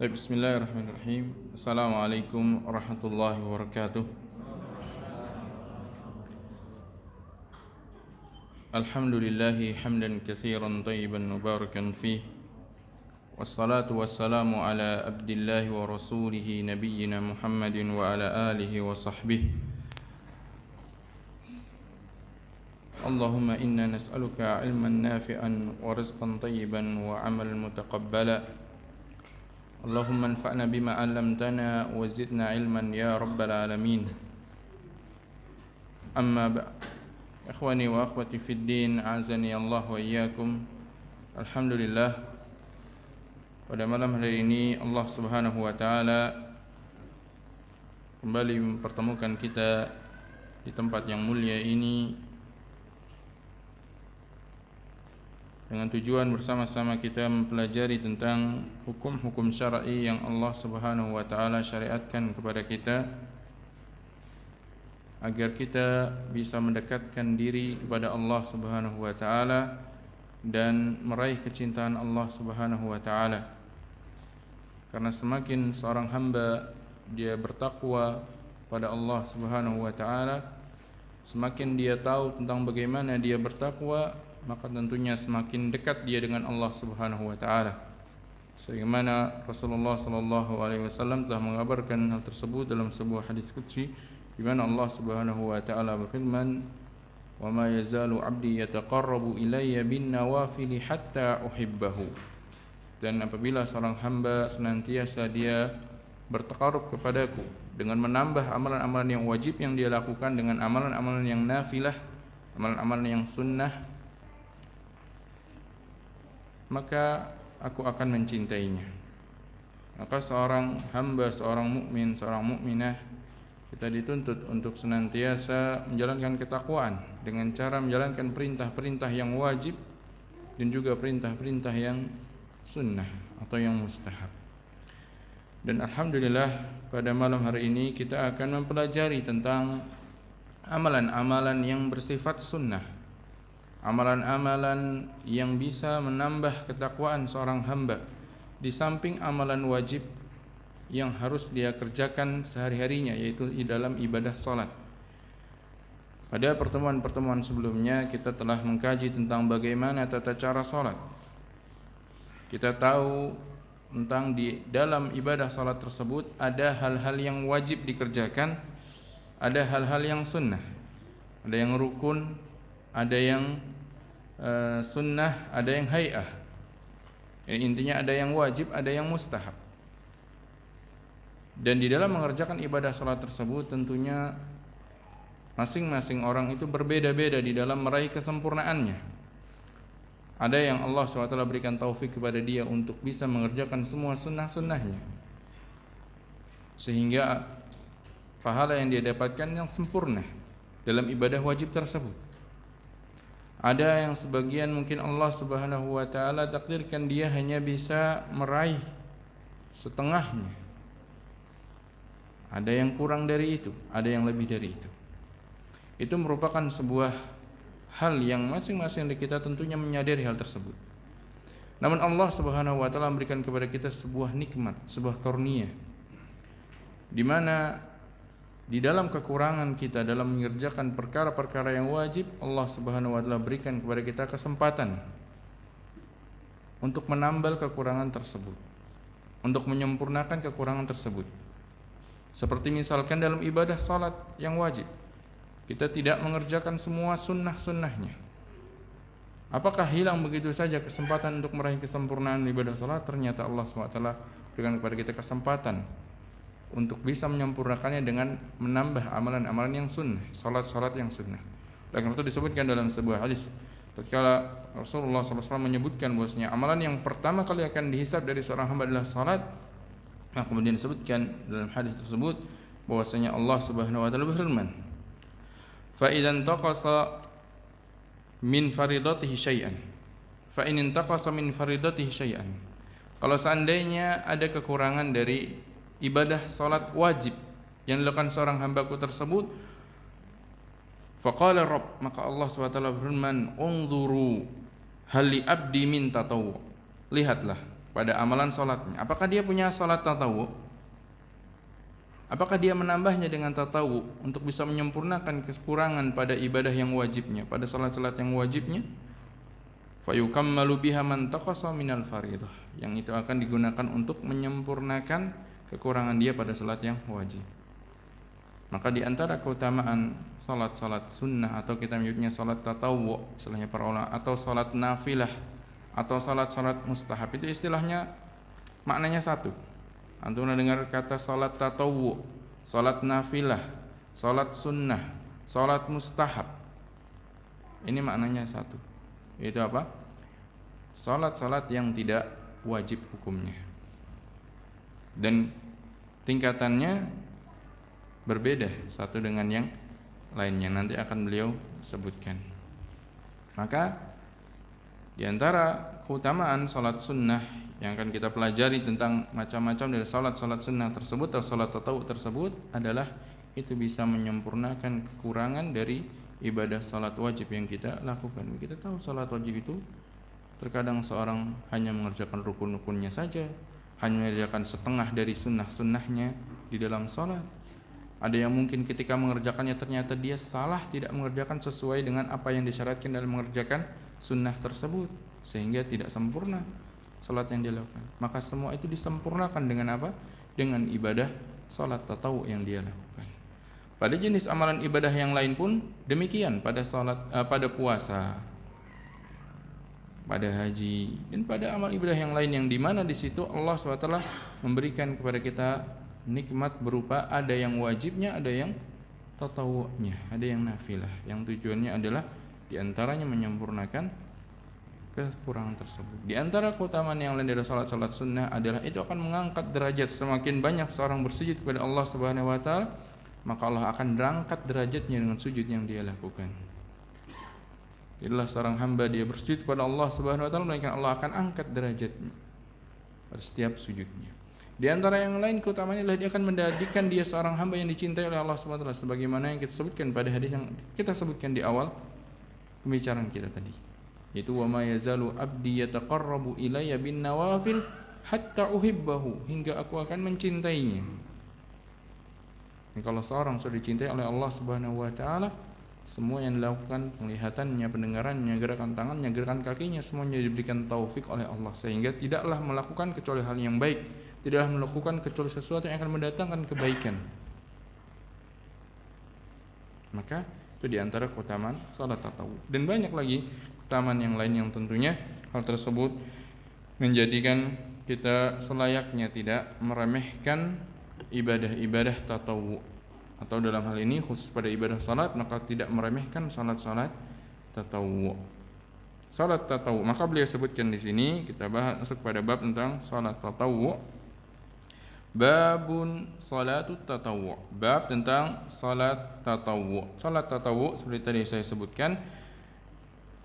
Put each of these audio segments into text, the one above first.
Bismillahirrahmanirrahim. Assalamualaikum warahmatullahi wabarakatuh. Alhamdulillahi hamdan katsiran tayyiban mubarakan fih. Wassalatu wassalamu ala abdillahi wa rasulihi nabiyyina Muhammadin wa ala alihi wa sahbihi. Allahumma inna nas'aluka ilman nafi'an wa rizqan tayyiban wa amalan mutaqabbala. Allahumma anfa'na bima 'allamtana wa zidna ilman ya rabbal alamin. Amma ba'd. Ikhwani wa akhwati fid din, azani Allah wa iyyakum. Alhamdulillah, pada malam hari ini Allah Subhanahu wa taala kembali mempertemukan kita di tempat yang mulia ini dengan tujuan bersama-sama kita mempelajari tentang hukum-hukum syar'i yang Allah Subhanahu wa taala syariatkan kepada kita agar kita bisa mendekatkan diri kepada Allah Subhanahu wa taala dan meraih kecintaan Allah Subhanahu wa taala. Karena semakin seorang hamba dia bertakwa pada Allah Subhanahu wa taala, semakin dia tahu tentang bagaimana dia bertakwa, maka tentunya semakin dekat dia dengan Allah Subhanahu wa taala. Sebagaimana Rasulullah sallallahu alaihi wasallam telah mengabarkan hal tersebut dalam sebuah hadis qudsi di mana Allah Subhanahu wa taala berfirman, "Wa ma yazalu 'abdi yataqarrabu ilayya bin nawafil hatta uhibbahu." Dan apabila seorang hamba senantiasa dia bertaqarrub kepadaku dengan menambah amalan-amalan yang wajib yang dia lakukan dengan amalan-amalan yang nafilah, amalan-amalan yang sunnah, maka aku akan mencintainya. Maka seorang hamba, seorang mukmin, seorang mukminah, kita dituntut untuk senantiasa menjalankan ketakwaan dengan cara menjalankan perintah-perintah yang wajib dan juga perintah-perintah yang sunnah atau yang mustahab. Dan alhamdulillah pada malam hari ini kita akan mempelajari tentang amalan-amalan yang bersifat sunnah, amalan-amalan yang bisa menambah ketakwaan seorang hamba di samping amalan wajib yang harus dia kerjakan sehari-harinya, yaitu di dalam ibadah salat. Pada pertemuan-pertemuan sebelumnya kita telah mengkaji tentang bagaimana tata cara salat. Kita tahu tentang di dalam ibadah salat tersebut ada hal-hal yang wajib dikerjakan, ada hal-hal yang sunnah, ada yang rukun, ada yang sunnah, ada yang hay'ah. Intinya ada yang wajib, ada yang mustahab. Dan di dalam mengerjakan ibadah salat tersebut tentunya masing-masing orang itu berbeda-beda di dalam meraih kesempurnaannya. Ada yang Allah SWT berikan taufik kepada dia untuk bisa mengerjakan semua sunnah-sunnahnya, sehingga pahala yang dia dapatkan yang sempurna dalam ibadah wajib tersebut. Ada yang sebagian mungkin Allah Subhanahu wa taala takdirkan dia hanya bisa meraih setengahnya. Ada yang kurang dari itu, ada yang lebih dari itu. Itu merupakan sebuah hal yang masing-masing dari kita tentunya menyadari hal tersebut. Namun Allah Subhanahu wa taala memberikan kepada kita sebuah nikmat, sebuah karunia, di mana di dalam kekurangan kita dalam mengerjakan perkara-perkara yang wajib, Allah Subhanahu wa taala berikan kepada kita kesempatan untuk menambal kekurangan tersebut, untuk menyempurnakan kekurangan tersebut. Seperti misalkan dalam ibadah salat yang wajib, kita tidak mengerjakan semua sunnah-sunnahnya. Apakah hilang begitu saja kesempatan untuk meraih kesempurnaan ibadah salat? Ternyata Allah Subhanahu wa taala berikan kepada kita kesempatan untuk bisa menyempurnakannya dengan menambah amalan-amalan yang sunnah, salat-salat yang sunnah. Oleh itu disebutkan dalam sebuah hadis, tatkala Rasulullah SAW menyebutkan bahwasanya amalan yang pertama kali akan dihisab dari seorang hamba adalah salat, maka kemudian disebutkan dalam hadis tersebut bahwasanya Allah Subhanahu wa taala berfirman, "Fa idzan taqasa min faridatihi syai'an, fa in intaqasa min faridatihi syai'an." Kalau seandainya ada kekurangan dari ibadah salat wajib yang dilakukan seorang hambaku tersebut, faqala Rabb, maka Allah SWT berfirman, unzuru hal li abdi min tatawwu, lihatlah pada amalan salatnya. Apakah dia punya salat tatawu? Apakah dia menambahnya dengan tatawu untuk bisa menyempurnakan kekurangan pada ibadah yang wajibnya, pada salat-salat yang wajibnya? Fayukammalu biha man taqasa minal fardhah. Yang itu akan digunakan untuk menyempurnakan kekurangan dia pada salat yang wajib. Maka di antara keutamaan salat-salat sunnah atau kita menyebutnya salat tatawwu, istilahnya para ulama, atau salat nafilah atau salat-salat mustahab, itu istilahnya maknanya satu. Antum dengar kata salat tatawwu, salat nafilah, salat sunnah, salat mustahab. Ini maknanya satu. Yaitu apa? Salat-salat yang tidak wajib hukumnya. Dan tingkatannya berbeda satu dengan yang lainnya, nanti akan beliau sebutkan. Maka di antara keutamaan salat sunnah yang akan kita pelajari tentang macam-macam dari salat-salat sunnah tersebut atau salat tatawwu tersebut adalah itu bisa menyempurnakan kekurangan dari ibadah salat wajib yang kita lakukan. Kita tahu salat wajib itu terkadang seorang hanya mengerjakan rukun-rukunnya saja, hanya mengerjakan setengah dari sunnah-sunnahnya di dalam salat. Ada yang mungkin ketika mengerjakannya ternyata dia salah, tidak mengerjakan sesuai dengan apa yang disyaratkan dalam mengerjakan sunnah tersebut, sehingga tidak sempurna salat yang dia lakukan. Maka semua itu disempurnakan dengan apa? Dengan ibadah salat tatawwu yang dia lakukan. Pada jenis amalan ibadah yang lain pun demikian, pada salat, pada puasa, pada haji, dan pada amal ibadah yang lain yang dimana di situ Allah SWT memberikan kepada kita nikmat berupa ada yang wajibnya, ada yang tatawu'nya, ada yang nafilah, yang tujuannya adalah diantaranya menyempurnakan kekurangan tersebut. Di antara keutamaan yang lain dari salat-salat sunnah adalah itu akan mengangkat derajat. Semakin banyak seorang bersujud kepada Allah Subhanahu wa taala, maka Allah akan mengangkat derajatnya dengan sujud yang dia lakukan. Itulah seorang hamba dia bersujud kepada Allah Subhanahu wa taala, maka Allah akan angkat derajatnya pada setiap sujudnya. Di antara yang lain keutamaannya adalah dia akan menjadikan dia seorang hamba yang dicintai oleh Allah Subhanahu wa taala, sebagaimana yang kita sebutkan pada hadis yang kita sebutkan di awal pembicaraan kita tadi, yaitu wa ma yazalu abdi yataqarrabu ilayya bin nawafil hatta uhibbahu, hingga aku akan mencintainya. Dan kalau seorang sudah dicintai oleh Allah Subhanahu wa taala, semua yang dilakukan, penglihatannya, pendengarannya, gerakan tangannya, gerakan kakinya, semuanya diberikan taufik oleh Allah, sehingga tidaklah melakukan kecuali hal yang baik, tidaklah melakukan kecuali sesuatu yang akan mendatangkan kebaikan. Maka itu diantara keutamaan salat tatawwu. Dan banyak lagi keutamaan yang lain yang tentunya hal tersebut menjadikan kita selayaknya tidak meremehkan ibadah-ibadah tatawwu, atau dalam hal ini khusus pada ibadah salat, maka tidak meremehkan salat-salat tatawwu. Salat tatawwu, maka beliau sebutkan di sini, kita bahas masuk pada bab tentang salat tatawwu. Babun salatut tatawwu, bab tentang salat tatawwu. Salat tatawwu seperti tadi saya sebutkan,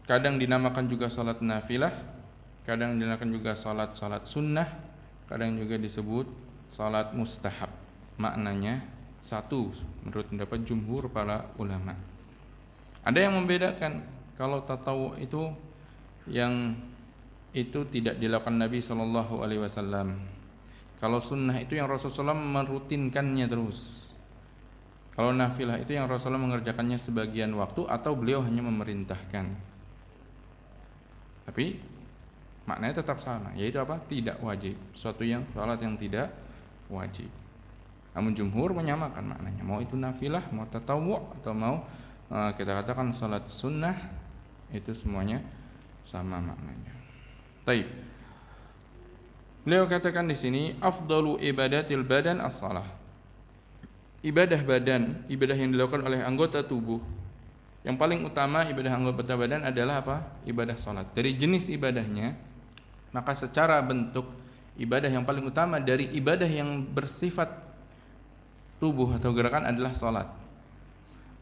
kadang dinamakan juga salat nafilah, kadang dinamakan juga salat sunnah, kadang juga disebut salat mustahab. Maknanya satu menurut pendapat jumhur para ulama. Ada yang membedakan, kalau tatawwu itu yang itu tidak dilakukan Nabi sallallahu alaihi wasallam. Kalau sunnah itu yang Rasulullah merutinkannya terus. Kalau nafilah itu yang Rasulullah mengerjakannya sebagian waktu atau beliau hanya memerintahkan. Tapi maknanya tetap sama, yaitu apa? Tidak wajib. Suatu yang salat yang tidak wajib. Namun jumhur menyamakan maknanya. Mau itu nafilah, mau tatawwu, atau mau kita katakan salat sunnah, itu semuanya sama maknanya. Baik. Beliau katakan di sini afdalu ibadatil badan as-shalah. Ibadah badan, ibadah yang dilakukan oleh anggota tubuh, yang paling utama ibadah anggota badan adalah apa? Ibadah salat. Dari jenis ibadahnya, maka secara bentuk ibadah yang paling utama dari ibadah yang bersifat tubuh atau gerakan adalah salat.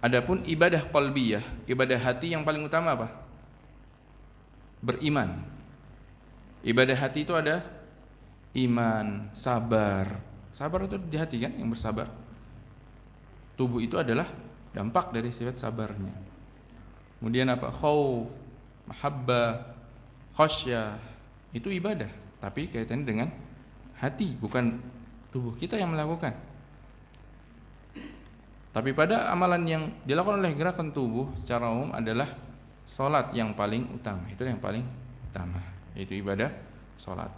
Adapun ibadah qalbiyah, ibadah hati yang paling utama apa? Beriman. Ibadah hati itu ada iman, sabar. Sabar itu di hati kan, yang bersabar. Tubuh itu adalah dampak dari sifat sabarnya. Kemudian apa? Khauf, mahabbah, khasyah. Itu ibadah, tapi kaitannya dengan hati, bukan tubuh kita yang melakukan. Tapi pada amalan yang dilakukan oleh gerakan tubuh secara umum adalah salat yang paling utama. Itu yang paling utama, yaitu ibadah salat.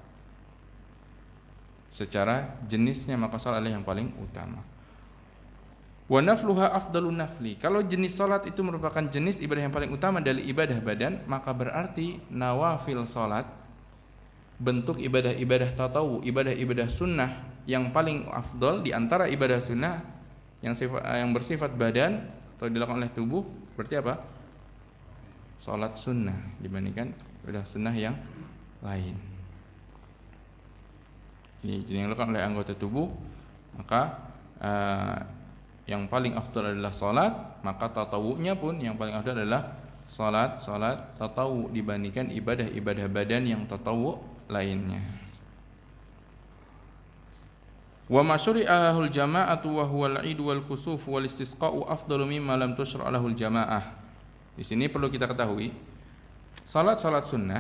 Secara jenisnya maka salat adalah yang paling utama. Wa nafluha afdalun nafli. Kalau jenis salat itu merupakan jenis ibadah yang paling utama dari ibadah badan, maka berarti nawafil salat, bentuk ibadah-ibadah tatawu, ibadah-ibadah sunnah yang paling afdal di antara ibadah sunnah yang bersifat badan atau dilakukan oleh tubuh, berarti apa? Salat sunnah dibandingkan ibadah sunnah yang lain. Ini yang dilakukan oleh anggota tubuh, maka yang paling afdal adalah salat, maka tatawunya pun yang paling afdal adalah salat tatawu dibandingkan ibadah-ibadah badan yang tatawu lainnya. Wa masyuri'ahul jama'atu wa huwal 'id wal kusuf wal istisqa'u afdalu mimma lam tusyra' lahul jama'ah. Di sini perlu kita ketahui, salat sunnah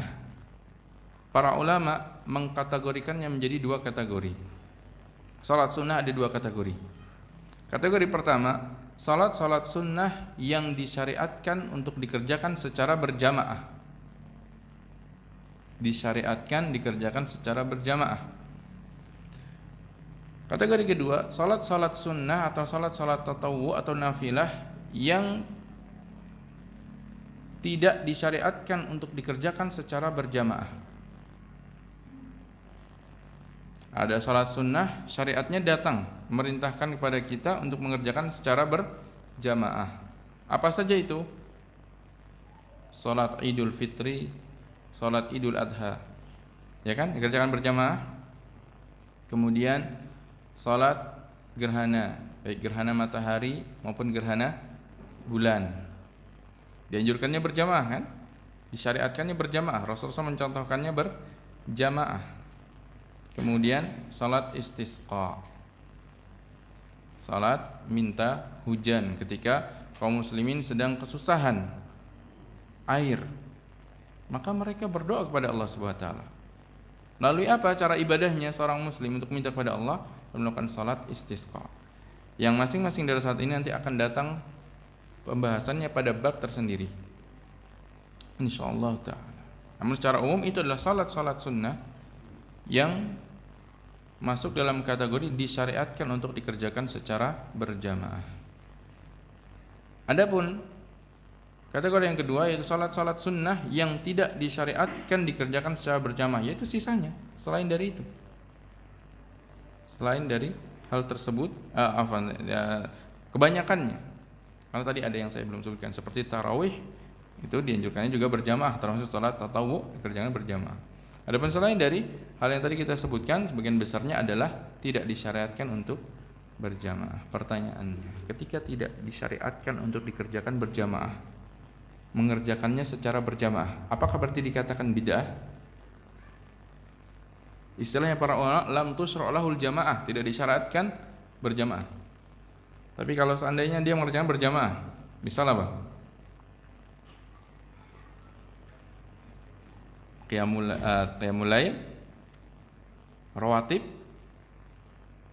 para ulama mengkategorikannya menjadi dua kategori. Salat sunnah ada dua kategori. Kategori pertama, salat sunnah yang disyariatkan untuk dikerjakan secara berjamaah. Disyariatkan dikerjakan secara berjamaah. Kategori kedua, salat sunnah atau salat tatawu atau nafilah yang tidak disyariatkan untuk dikerjakan secara berjamaah. Ada salat sunnah, syariatnya datang memerintahkan kepada kita untuk mengerjakan secara berjamaah. Apa saja itu? Salat Idul Fitri, salat Idul Adha, ya kan, dikerjakan berjamaah. Kemudian salat gerhana, baik gerhana matahari maupun gerhana bulan, dianjurkannya berjamaah kan? Disyariatkannya berjamaah. Rasulullah mencontohkannya berjamaah. Kemudian salat istisqa, salat minta hujan ketika kaum muslimin sedang kesusahan air, maka mereka berdoa kepada Allah Subhanahu wa taala. Melalui apa cara ibadahnya seorang muslim untuk minta kepada Allah? Melakukan salat istisqa, yang masing-masing dari saat ini nanti akan datang pembahasannya pada bab tersendiri, insyaallah ta'ala. Namun secara umum itu adalah salat sunnah yang masuk dalam kategori disyariatkan untuk dikerjakan secara berjamaah. Adapun kategori yang kedua yaitu salat sunnah yang tidak disyariatkan dikerjakan secara berjamaah, yaitu sisanya selain dari itu. Selain dari hal tersebut, kebanyakannya. Kalau tadi ada yang saya belum sebutkan seperti tarawih, itu dianjurkannya juga berjamaah, termasuk salat tatawu dikerjakan berjamaah. Adapun selain dari hal yang tadi kita sebutkan, sebagian besarnya adalah tidak disyariatkan untuk berjamaah. Pertanyaannya, ketika tidak disyariatkan untuk dikerjakan berjamaah, mengerjakannya secara berjamaah, apakah berarti dikatakan bid'ah? Istilahnya para ulama, lam tusyra' lahul jamaah, tidak disyaratkan berjamaah. Tapi kalau seandainya dia mengerjakan berjamaah, misal apa? Qiyamul lail, rawatib,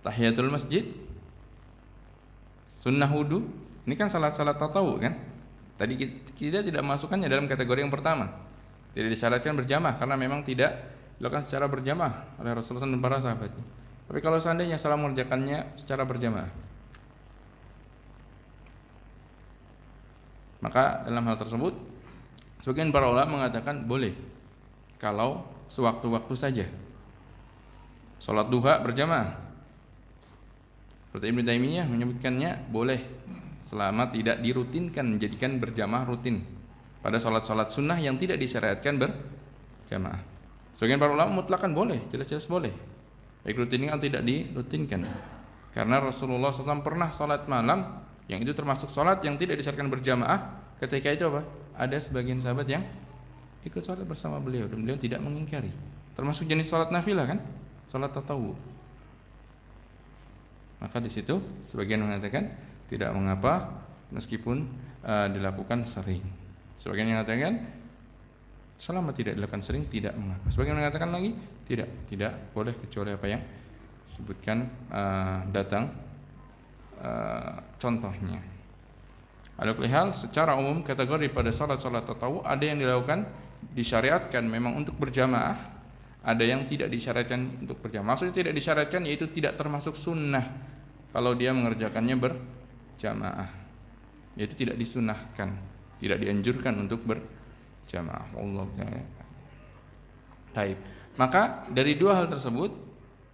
tahiyatul masjid, sunnah wudu, ini kan salat-salat tatawu kan? Tadi kita tidak masukkannya dalam kategori yang pertama. Tidak disyaratkan berjamaah karena memang tidak dilakukan secara berjamaah oleh Rasulullah dan para sahabatnya. Tapi kalau seandainya salah mengerjakannya secara berjamaah, maka dalam hal tersebut sebagian para ulama mengatakan boleh kalau sewaktu-waktu saja. Salat duha berjamaah, seperti Ibnu Taimiyah menyebutkannya boleh selama tidak dirutinkan, menjadikan berjamaah rutin pada salat-salat sunnah yang tidak disyariatkan berjamaah. Sebagian para ulama mutlakan boleh, jelas-jelas boleh, baik rutin atau tidak dirutinkan. Karena Rasulullah SAW pernah salat malam, yang itu termasuk salat yang tidak disyariatkan berjamaah. Ketika itu apa? Ada sebagian sahabat yang ikut salat bersama beliau dan beliau tidak mengingkari. Termasuk jenis salat nafilah kan? Salat tatawu. Maka di situ sebagian mengatakan tidak mengapa meskipun dilakukan sering. Sebagian yang mengatakan Selama tidak dilakukan sering tidak mengapa. Sebagian mengatakan lagi tidak boleh kecuali apa yang disebutkan datang contohnya. Ada hal secara umum kategori pada salat tatawu ada yang dilakukan disyariatkan memang untuk berjamaah, ada yang tidak disyariatkan untuk berjamaah. Maksudnya tidak disyariatkan yaitu tidak termasuk sunnah kalau dia mengerjakannya berjamaah, yaitu tidak disunnahkan, tidak dianjurkan untuk berjamaah. Allah Ta'ala. Baik. Maka dari dua hal tersebut,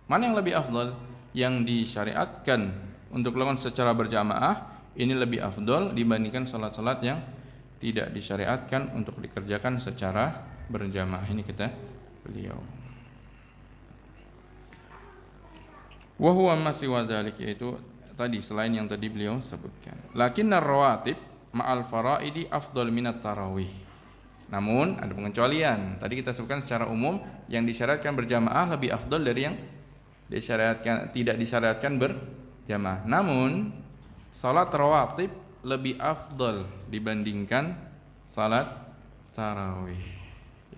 mana yang lebih afdal? Yang disyariatkan untuk dilakukan secara berjamaah ini lebih afdal dibandingkan salat-salat yang tidak disyariatkan untuk dikerjakan secara berjamaah. Ini kata beliau. Wa huwa ma siwa dzalik, yaitu tadi selain yang tadi beliau sebutkan. Lakinnar rawatib ma'al faraidi afdal minat tarawih. Namun ada pengecualian. Tadi kita sebutkan secara umum yang disyariatkan berjamaah lebih afdal dari yang tidak disyariatkan berjamaah. Namun salat rawatib lebih afdal dibandingkan salat tarawih.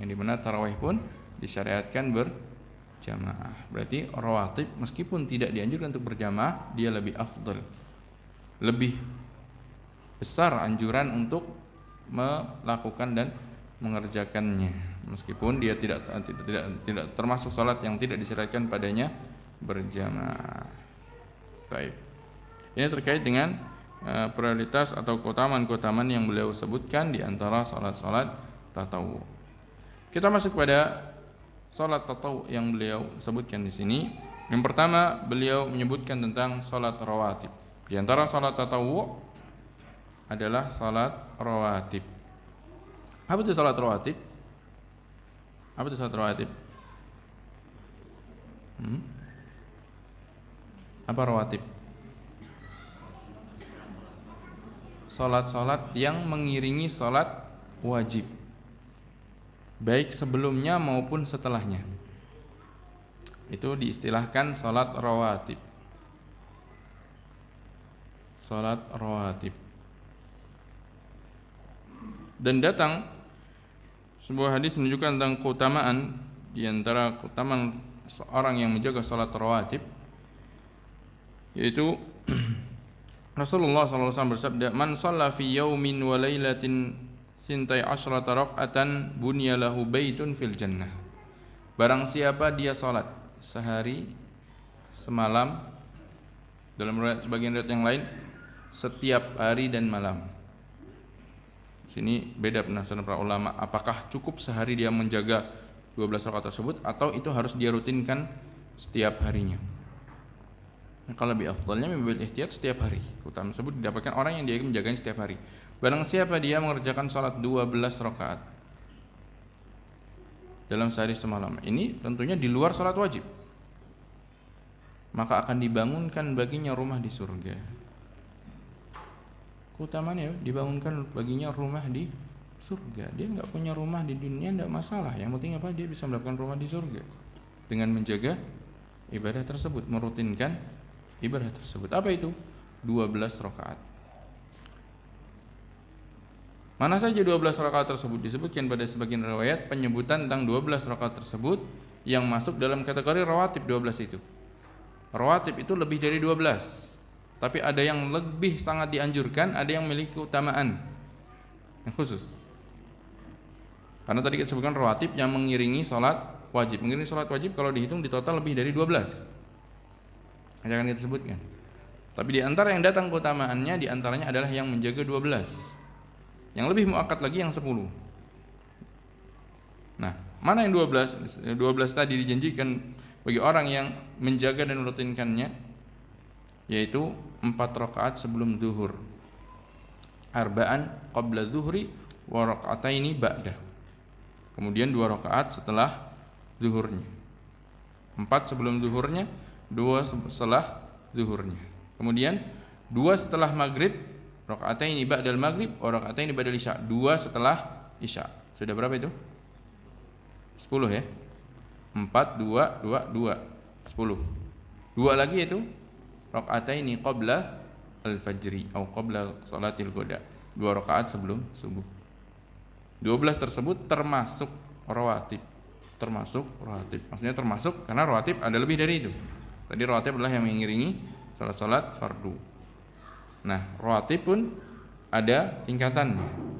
Yang dimana tarawih pun disyariatkan berjamaah. Berarti rawatib meskipun tidak dianjurkan untuk berjamaah, dia lebih afdal, lebih besar anjuran untuk melakukan dan mengerjakannya, meskipun dia tidak termasuk salat yang tidak disyariatkan padanya berjamaah. Baik. Ini terkait dengan prioritas atau keutamaan-keutamaan yang beliau sebutkan di antara salat-salat tatawu. Kita masuk pada salat tatawu yang beliau sebutkan di sini. Yang pertama, beliau menyebutkan tentang salat rawatib. Di antara salat tatawu adalah salat rawatib. Apa itu salat rawatib? Apa itu salat rawatib? Apa rawatib? Salat-salat yang mengiringi salat wajib, baik sebelumnya maupun setelahnya. Itu diistilahkan salat rawatib. Salat rawatib. Dan datang sebuah hadis menunjukkan tentang keutamaan, di antara keutamaan seorang yang menjaga salat rawatib, yaitu Rasulullah SAW bersabda, "Man shalla fi yaumin wa lailatin sintai asyrata raq'atan bunya lahu baitun fil jannah." Barang siapa dia salat sehari semalam, dalam sebagian riwayat yang lain setiap hari dan malam. Sini beda penafsiran para ulama, apakah cukup sehari dia menjaga 12 rakaat tersebut atau itu harus dia rutinkan setiap harinya. Nah, kalau lebih afdalnya memilih ihtiyat setiap hari. Keutamaan tersebut didapatkan orang yang dia menjaganya setiap hari. Barang siapa dia mengerjakan salat 12 rakaat dalam sehari semalam, ini tentunya di luar salat wajib, maka akan dibangunkan baginya rumah di surga. Keutamaannya dibangunkan baginya rumah di surga. Dia enggak punya rumah di dunia, enggak masalah. Yang penting apa? Dia bisa mendapatkan rumah di surga dengan menjaga ibadah tersebut, merutinkan ibadah tersebut. Apa itu? 12 rakaat. Mana saja 12 rakaat tersebut? Disebutkan pada sebagian riwayat penyebutan tentang 12 rakaat tersebut yang masuk dalam kategori rawatib 12 itu. Rawatib itu lebih dari 12. Tapi ada yang lebih sangat dianjurkan, ada yang memiliki keutamaan yang khusus. Karena tadi kita sebutkan rawatib yang mengiringi salat wajib. Mengiringi salat wajib kalau dihitung di total lebih dari 12. Jangan kita sebutkan. Tapi di antara yang datang keutamaannya, di antaranya adalah yang menjaga 12. Yang lebih muakkad lagi yang 10. Nah, mana yang 12? 12 tadi dijanjikan bagi orang yang menjaga dan merutinkannya, yaitu 4 rakaat sebelum zuhur, arba'an qabla zuhri wa raka'ataini ba'da. Kemudian 2 rakaat setelah zuhurnya, 4 sebelum zuhurnya, 2 setelah zuhurnya. Kemudian 2 setelah maghrib, raka'ataini ba'dal maghrib wa raka'ataini ba'dal isya, 2 setelah isya. Sudah berapa itu? 10 ya. 4 2 2 2 10. 2 lagi itu raka'ataini qabla al-fajri atau qabla salatil ghada, 2 rakaat sebelum subuh. 12 tersebut termasuk rawatib. Maksudnya termasuk karena rawatib ada lebih dari itu. Tadi rawatib adalah yang mengiringi salat fardu. Nah, rawatib pun ada tingkatannya.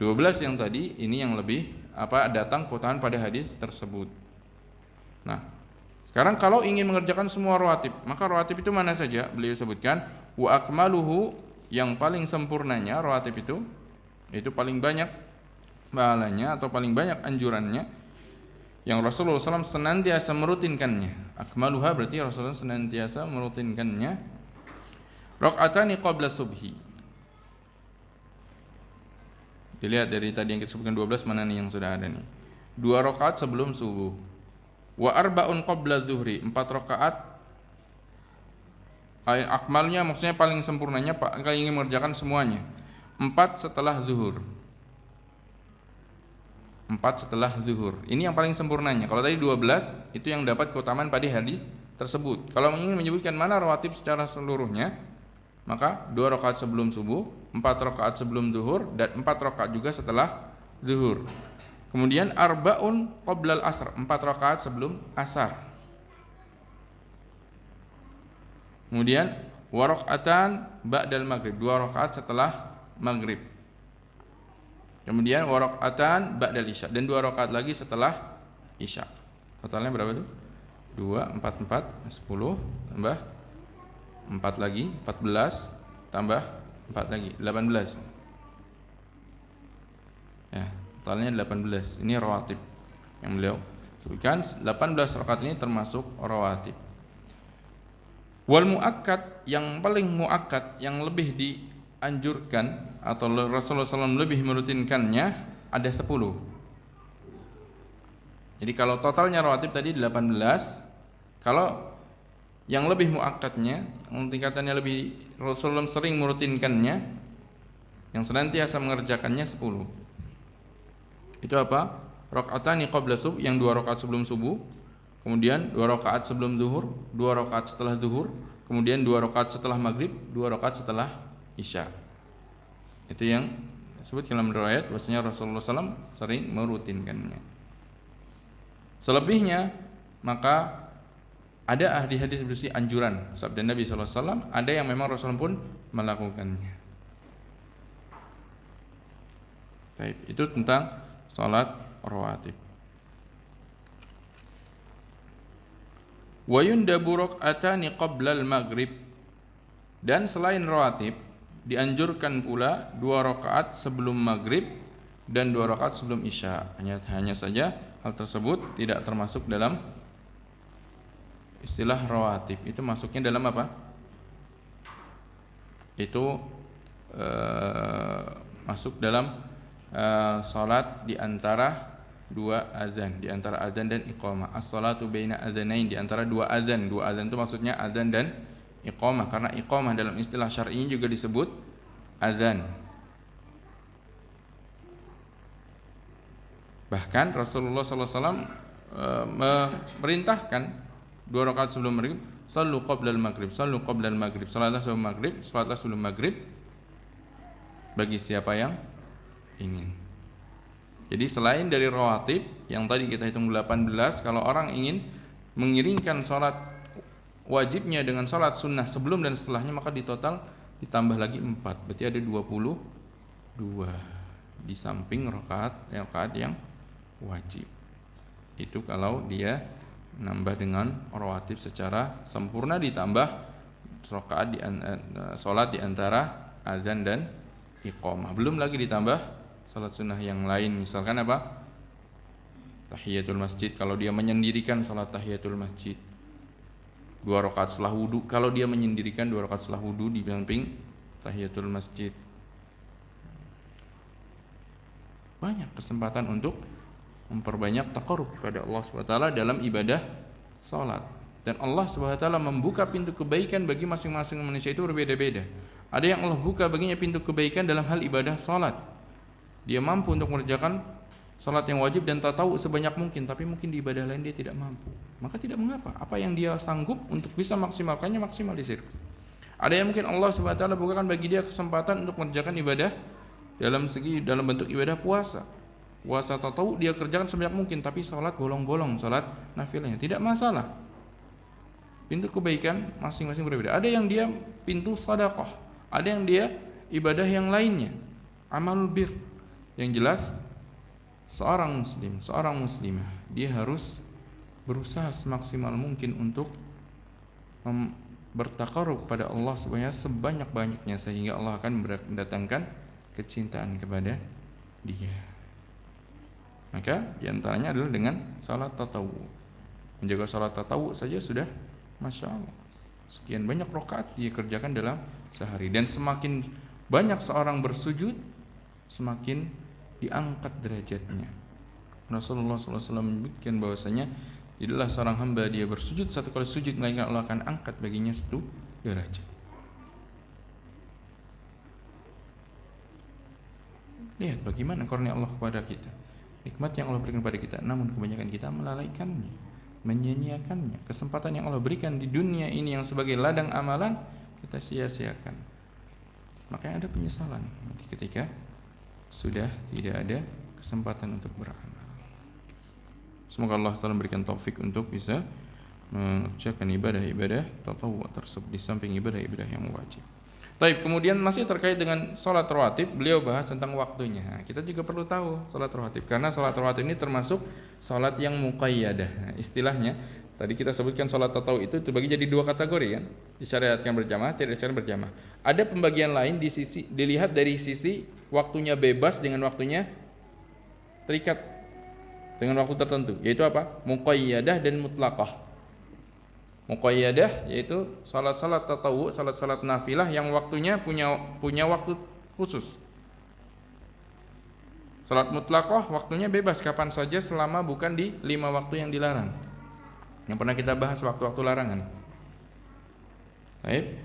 12 yang tadi ini yang lebih datang keutamaan pada hadis tersebut. Nah, sekarang kalau ingin mengerjakan semua rawatib, maka rawatib itu mana saja? Beliau sebutkan wa akmaluhu, yang paling sempurnanya rawatib itu paling banyak pahalanya atau paling banyak anjurannya yang Rasulullah SAW senantiasa merutinkannya. Akmaluha berarti Rasulullah senantiasa merutinkannya. Rakaatani qabla subhi. Dilihat dari tadi yang kita sebutkan 12, mana nih yang sudah ada nih? 2 rakaat sebelum subuh. Wa arba'un qabla zuhri, 4 rakaat. Akmalnya maksudnya paling sempurnanya kalau ingin mengerjakan semuanya. 4 setelah zuhur. 4 setelah zuhur. Ini yang paling sempurnanya. Kalau tadi 12 itu yang dapat keutamaan pada hadis tersebut. Kalau ingin menyebutkan mana rawatib secara seluruhnya, maka 2 rakaat sebelum subuh, 4 rakaat sebelum zuhur, dan 4 rakaat juga setelah zuhur. Kemudian arba'un qoblal asr, 4 rakaat sebelum asar. Kemudian wa raka'atan ba'dal maghrib, 2 rakaat setelah maghrib. Kemudian wa raka'atan ba'dal isya, dan 2 rakaat lagi setelah isya. Totalnya berapa tuh? 2, 4, 4, 10 tambah 4 lagi, 14 tambah 4 lagi, 18. Ya, totalnya 18. Ini rawatib yang beliau sebutkan. 18 rakaat ini termasuk rawatib. Wal muakkad, yang paling muakkad, yang lebih dianjurkan atau Rasulullah SAW lebih merutinkannya ada 10. Jadi kalau totalnya rawatib tadi 18, kalau yang lebih muakkadnya, yang tingkatannya lebih Rasulullah sering merutinkannya, yang senantiasa mengerjakannya 10. Itu apa? Rakaatani qabla subuh, yang 2 rakaat sebelum subuh, kemudian 2 rakaat sebelum zuhur, 2 rakaat setelah zuhur, kemudian 2 rakaat setelah maghrib, 2 rakaat setelah isya. Itu yang disebut dalam riwayat bahwasanya Rasulullah SAW sering merutinkannya. Selebihnya maka ada hadis-hadis berisi anjuran sabda Nabi SAW, ada yang memang Rasulullah pun melakukannya. Baik, itu tentang salat rawatib. Wa yundabu rak'atani qabla al-maghrib, dan selain rawatib dianjurkan pula 2 rakaat sebelum maghrib dan 2 rakaat sebelum isya. Hanya saja hal tersebut tidak termasuk dalam istilah rawatib. Itu masuknya dalam apa? Itu masuk dalam salat di antara 2 azan, di antara azan dan iqamah. As-salatu baina adzanain, di antara 2 azan. 2 azan itu maksudnya azan dan iqamah, karena iqamah dalam istilah syar'i juga disebut azan. Bahkan Rasulullah SAW memerintahkan 2 rakaat sebelum maghrib, sallu qabla al-maghrib, sallu qabla al-maghrib, salatlah sebelum maghrib, salatlah sebelum maghrib bagi siapa yang ingin. Jadi selain dari rawatib yang tadi kita hitung 18, kalau orang ingin mengiringkan salat wajibnya dengan salat sunnah sebelum dan setelahnya, maka di total ditambah lagi 4, berarti ada 22 di samping rakaat yang wajib. Itu kalau dia nambah dengan rawatib secara sempurna, ditambah rakaat salat di antara azan dan iqamah. Belum lagi ditambah salat sunnah yang lain, misalkan apa? Tahiyatul masjid, kalau dia menyendirikan salat tahiyatul masjid 2 rakaat setelah wudu, kalau dia menyendirikan 2 rakaat setelah wudu di samping tahiyatul masjid. Banyak kesempatan untuk memperbanyak taqarrub kepada Allah SWT dalam ibadah salat. Dan Allah SWT membuka pintu kebaikan bagi masing-masing manusia itu berbeda-beda. Ada yang Allah buka baginya pintu kebaikan dalam hal ibadah salat. Dia mampu untuk mengerjakan salat yang wajib dan tatawwu sebanyak mungkin, tapi mungkin di ibadah lain dia tidak mampu. Maka tidak mengapa, apa yang dia sanggup untuk bisa maksimalkannya, maksimal di situ. Ada yang mungkin Allah SWT bukakan bagi dia kesempatan untuk mengerjakan ibadah dalam bentuk ibadah puasa. Puasa tatawwu dia kerjakan sebanyak mungkin, tapi salat bolong-bolong, salat nafilahnya tidak masalah. Pintu kebaikan masing-masing berbeda. Ada yang dia pintu sedekah, ada yang dia ibadah yang lainnya, amalul bir. Yang jelas seorang muslim, seorang muslimah, dia harus berusaha semaksimal mungkin untuk bertakarub pada Allah sebanyak-banyaknya, sehingga Allah akan mendatangkan kecintaan kepada dia. Maka diantaranya adalah dengan salat tatawwu. Menjaga salat tatawwu saja sudah Masya Allah, sekian banyak rakaat dia kerjakan dalam sehari. Dan semakin banyak seorang bersujud, semakin diangkat derajatnya. Rasulullah SAW menyebutkan bahwasanya tidaklah seorang hamba dia bersujud satu kali sujud, melainkan Allah akan angkat baginya satu derajat. Lihat bagaimana karunia Allah kepada kita, nikmat yang Allah berikan kepada kita, namun kebanyakan kita melalaikannya, menyia-nyiakannya. Kesempatan yang Allah berikan di dunia ini yang sebagai ladang amalan, kita sia-siakan. Makanya ada penyesalan ketika sudah tidak ada kesempatan untuk beramal. Semoga Allah Ta'ala memberikan taufik untuk bisa mengerjakan ibadah-ibadah tatawwu tersebut di samping ibadah-ibadah yang wajib. Baik, kemudian masih terkait dengan sholat rawatib, beliau bahas tentang waktunya. Nah, kita juga perlu tahu sholat rawatib, karena sholat rawatib ini termasuk sholat yang muqayyadah. Nah, istilahnya tadi kita sebutkan sholat tatawwu itu terbagi jadi dua kategori kan, disyariatkan berjamaah, tidak disyariatkan berjamaah. Ada pembagian lain dilihat dari sisi waktunya bebas dengan waktunya terikat dengan waktu tertentu, yaitu apa? Muqayyadah dan mutlaqah. Muqayyadah yaitu salat-salat tatawwu, salat-salat nafilah yang waktunya punya waktu khusus. Salat mutlaqah waktunya bebas kapan saja selama bukan di 5 waktu yang dilarang. Yang pernah kita bahas waktu-waktu larangan. Baik.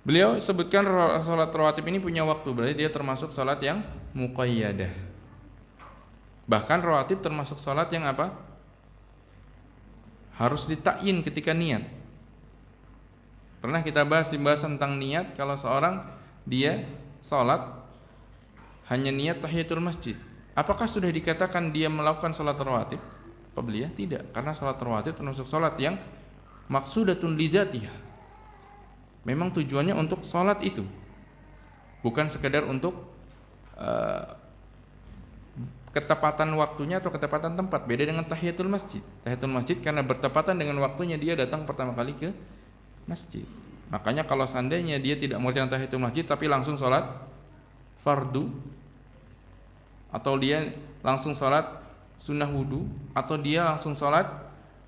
Beliau sebutkan salat rawatib ini punya waktu, berarti dia termasuk salat yang muqayyadah. Bahkan rawatib termasuk salat yang apa? Harus ditakyin ketika niat. Pernah kita bahas tentang niat, kalau seorang dia sholat hanya niat tahiyatul masjid, apakah sudah dikatakan dia melakukan sholat rawatib qabliyah? Tidak, karena sholat rawatib termasuk sholat yang maksudatun lidzatiha. Memang tujuannya untuk sholat itu, bukan sekedar untuk ketepatan waktunya atau ketepatan tempat. Beda dengan tahiyatul masjid. Tahiyatul masjid karena bertepatan dengan waktunya dia datang pertama kali ke masjid. Makanya kalau seandainya dia tidak mengerjakan tahiyatul masjid tapi langsung sholat fardu, atau dia langsung sholat sunnah wudu, atau dia langsung sholat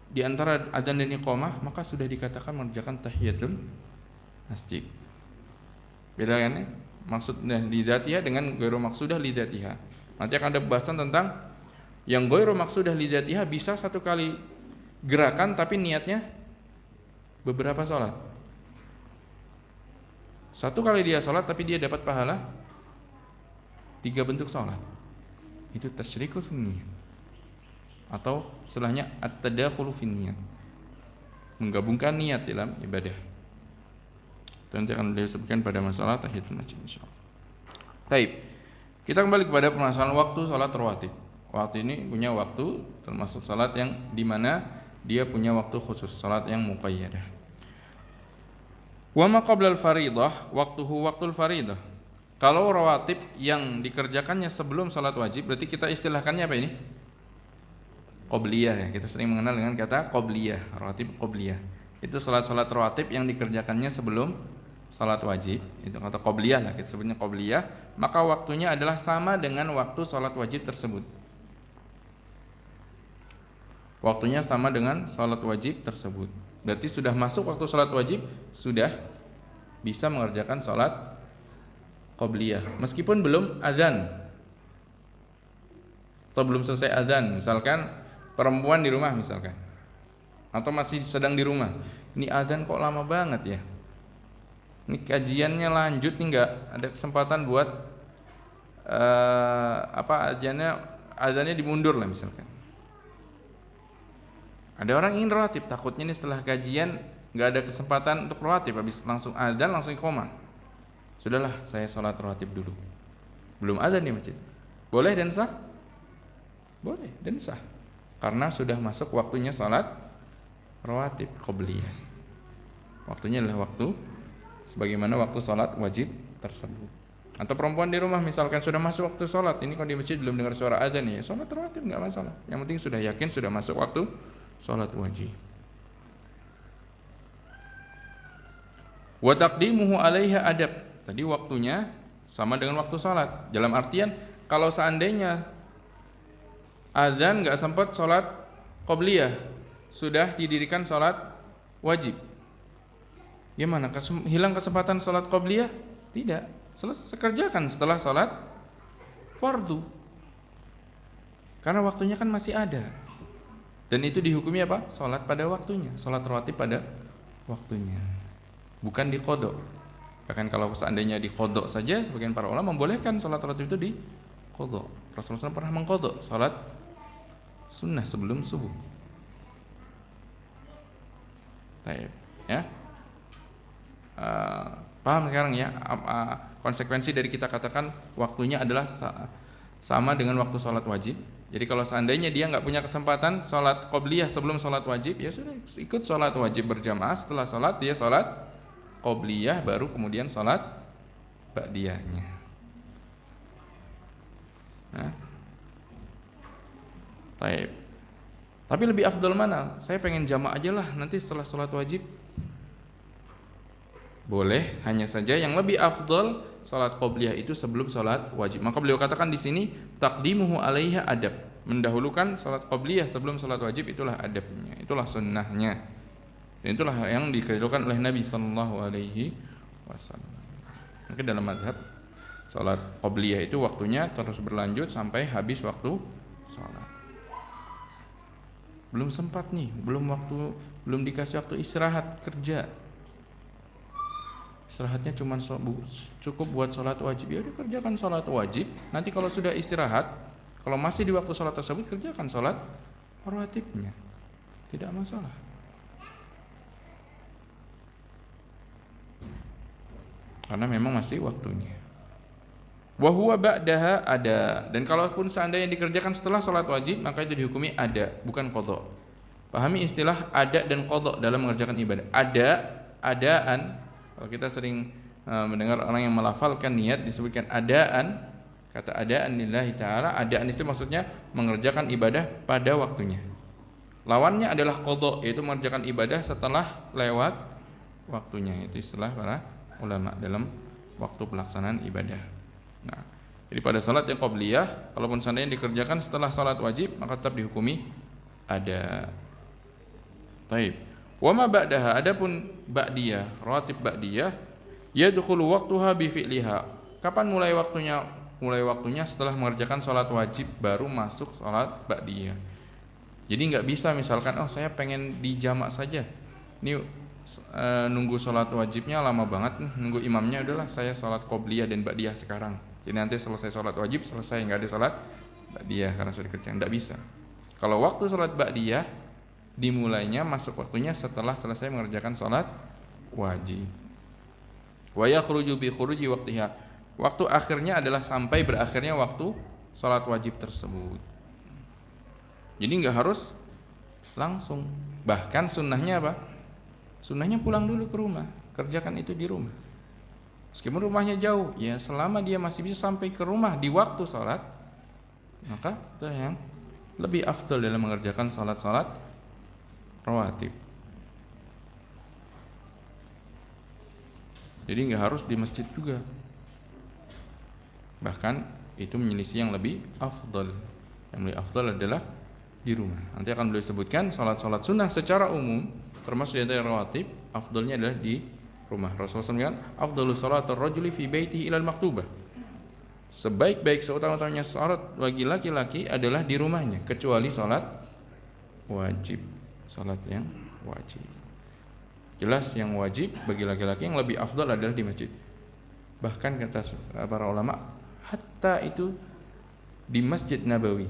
di antara adzan dan iqamah, maka sudah dikatakan mengerjakan tahiyatul masjid. Beda kan ya? Maksudnya lidzatiha dengan ghairu maksudah lidzatiha. Nanti akan ada pembahasan tentang yang ghairu maksudah lidzatiha, bisa satu kali gerakan tapi niatnya beberapa sholat. Satu kali dia sholat tapi dia dapat pahala 3 bentuk sholat. Itu tasyrikul finniyah, atau istilahnya at-tadakhulu finniyah, menggabungkan niat dalam ibadah. Itu nanti akan disebutkan pada masalah tahiyatul masjid insyaallah. Baik. Kita kembali kepada permasalahan waktu sholat rawatib. Waktu ini punya waktu, termasuk sholat yang dimana dia punya waktu khusus, sholat yang muqayyadah. Wa ma qabla al-fariidah waqtuhu waqtul fariidah. Kalau rawatib yang dikerjakannya sebelum sholat wajib, berarti kita istilahkannya apa ini? Qobliyah ya. Kita sering mengenal dengan kata qobliyah, rawatib qobliyah. Itu sholat-sholat rawatib yang dikerjakannya sebelum salat wajib, itu kata qobliyah lah, kita sebutnya qobliyah, maka waktunya adalah sama dengan waktu salat wajib tersebut. Waktunya sama dengan salat wajib tersebut. Berarti sudah masuk waktu salat wajib, sudah bisa mengerjakan salat qobliyah meskipun belum azan atau belum selesai azan. Misalkan perempuan di rumah misalkan, atau masih sedang di rumah, ini azan kok lama banget ya, ini kajiannya lanjut nih, nggak ada kesempatan buat azannya dimundur lah misalkan. Ada orang ingin rawatib, takutnya nih setelah kajian nggak ada kesempatan untuk rawatib, habis langsung azan langsung iqamah. Sudahlah, saya sholat rawatib dulu. belum adzan di masjid. Boleh dan sah? Boleh dan sah. Karena sudah masuk waktunya salat rawatib qobliyah. Waktunya adalah waktu sebagaimana waktu salat wajib tersebut. Atau perempuan di rumah misalkan sudah masuk waktu salat, ini kalau di masjid belum dengar suara adzan ya, salat rawatib enggak masalah. Yang penting sudah yakin sudah masuk waktu salat wajib. Wa taqdimuhu 'alaiha adab. Tadi waktunya sama dengan waktu salat. Dalam artian kalau seandainya azan enggak sempat salat qobliyah, sudah didirikan salat wajib. Gimana? Hilang kesempatan salat qobliyah? Tidak. Selesai kerjakan setelah salat fardu. Karena waktunya kan masih ada. Dan itu dihukumi apa? Salat pada waktunya, salat rawatib pada waktunya. Bukan diqodok. Bahkan kalau seandainya diqodok saja, sebagian para ulama membolehkan salat rawatib itu diqodok. Rasulullah SAW pernah mengqodok salat sunnah sebelum subuh. Baik, ya. Paham sekarang ya? Konsekuensi dari kita katakan waktunya adalah sama dengan waktu salat wajib. Jadi kalau seandainya dia nggak punya kesempatan salat qobliyah sebelum salat wajib, ya sudah ikut salat wajib berjamaah. Setelah salat dia salat qobliyah, baru kemudian salat ba'diyahnya. Baik. Tapi lebih afdal mana? Saya pengen jamaah aja lah nanti setelah salat wajib. Boleh, hanya saja yang lebih afdal salat qobliyah itu sebelum salat wajib. Maka beliau katakan di sini taqdimuhu 'alaiha adab. Mendahulukan salat qobliyah sebelum salat wajib itulah adabnya, itulah sunnahnya. Dan itulah yang dikerjakan oleh Nabi sallallahu alaihi wasallam. Mungkin dalam mazhab salat qobliyah itu waktunya terus berlanjut sampai habis waktu salat. Belum sempat nih, belum dikasih waktu istirahat kerja. Istirahatnya cuma cukup buat salat wajib. Ya udah kerjakan salat wajib. Nanti kalau sudah istirahat, kalau masih di waktu salat tersebut kerjakan salat rawatibnya. Tidak masalah. Karena memang masih waktunya. Wa huwa ba'daha ada. Dan kalaupun seandainya dikerjakan setelah salat wajib, maka itu dihukumi ada, bukan qadha. Pahami istilah ada dan qadha dalam mengerjakan ibadah. Adaan. Kalau kita sering mendengar orang yang melafalkan niat disebutkan adaan, kata adaan lillahi ta'ala, adaan itu maksudnya mengerjakan ibadah pada waktunya. Lawannya adalah qadha, yaitu mengerjakan ibadah setelah lewat waktunya. Itu istilah para ulama dalam waktu pelaksanaan ibadah. Nah, jadi pada salat yang qobliyah, kalaupun seandainya dikerjakan setelah salat wajib, maka tetap dihukumi ada. Baik. Wa ma ba'daha, adapun ba'diyah, rawatib ba'diyah, yadkhulu waqtuha bi fi'liha. Kapan mulai waktunya? Mulai waktunya setelah mengerjakan salat wajib baru masuk salat ba'diyah. Jadi enggak bisa misalkan saya pengen di jamak saja. Ini nunggu salat wajibnya lama banget, nunggu imamnya, udahlah saya salat qobliyah dan ba'diyah sekarang. Jadi nanti selesai salat wajib selesai, enggak ada salat ba'diyah karena sudah dikerjakan. Enggak bisa. Kalau waktu salat ba'diyah dimulainya masuk waktunya setelah selesai mengerjakan salat wajib. Wa yakhruju bi khuruji waqtiha. Waktu akhirnya adalah sampai berakhirnya waktu salat wajib tersebut. Jadi enggak harus langsung. Bahkan sunnahnya apa? Sunnahnya pulang dulu ke rumah, kerjakan itu di rumah. Meskipun rumahnya jauh, ya selama dia masih bisa sampai ke rumah di waktu salat, maka itu yang lebih afdal dalam mengerjakan salat-salat rawatib. Jadi nggak harus di masjid juga. Bahkan itu menyelisih yang lebih afdal. Yang lebih afdal adalah di rumah. Nanti akan beliau sebutkan salat-salat sunnah secara umum, termasuk di antara rawatib, afdalnya adalah di rumah. Rasulullah SAW kan, afdalus salatur rajuli fi baitihi ilal maktubah. Sebaik-baik seutama-utamanya salat bagi laki-laki adalah di rumahnya, kecuali salat wajib. Salat yang wajib. Jelas yang wajib bagi laki-laki yang lebih afdal adalah di masjid. Bahkan kata para ulama, hatta itu di Masjid Nabawi.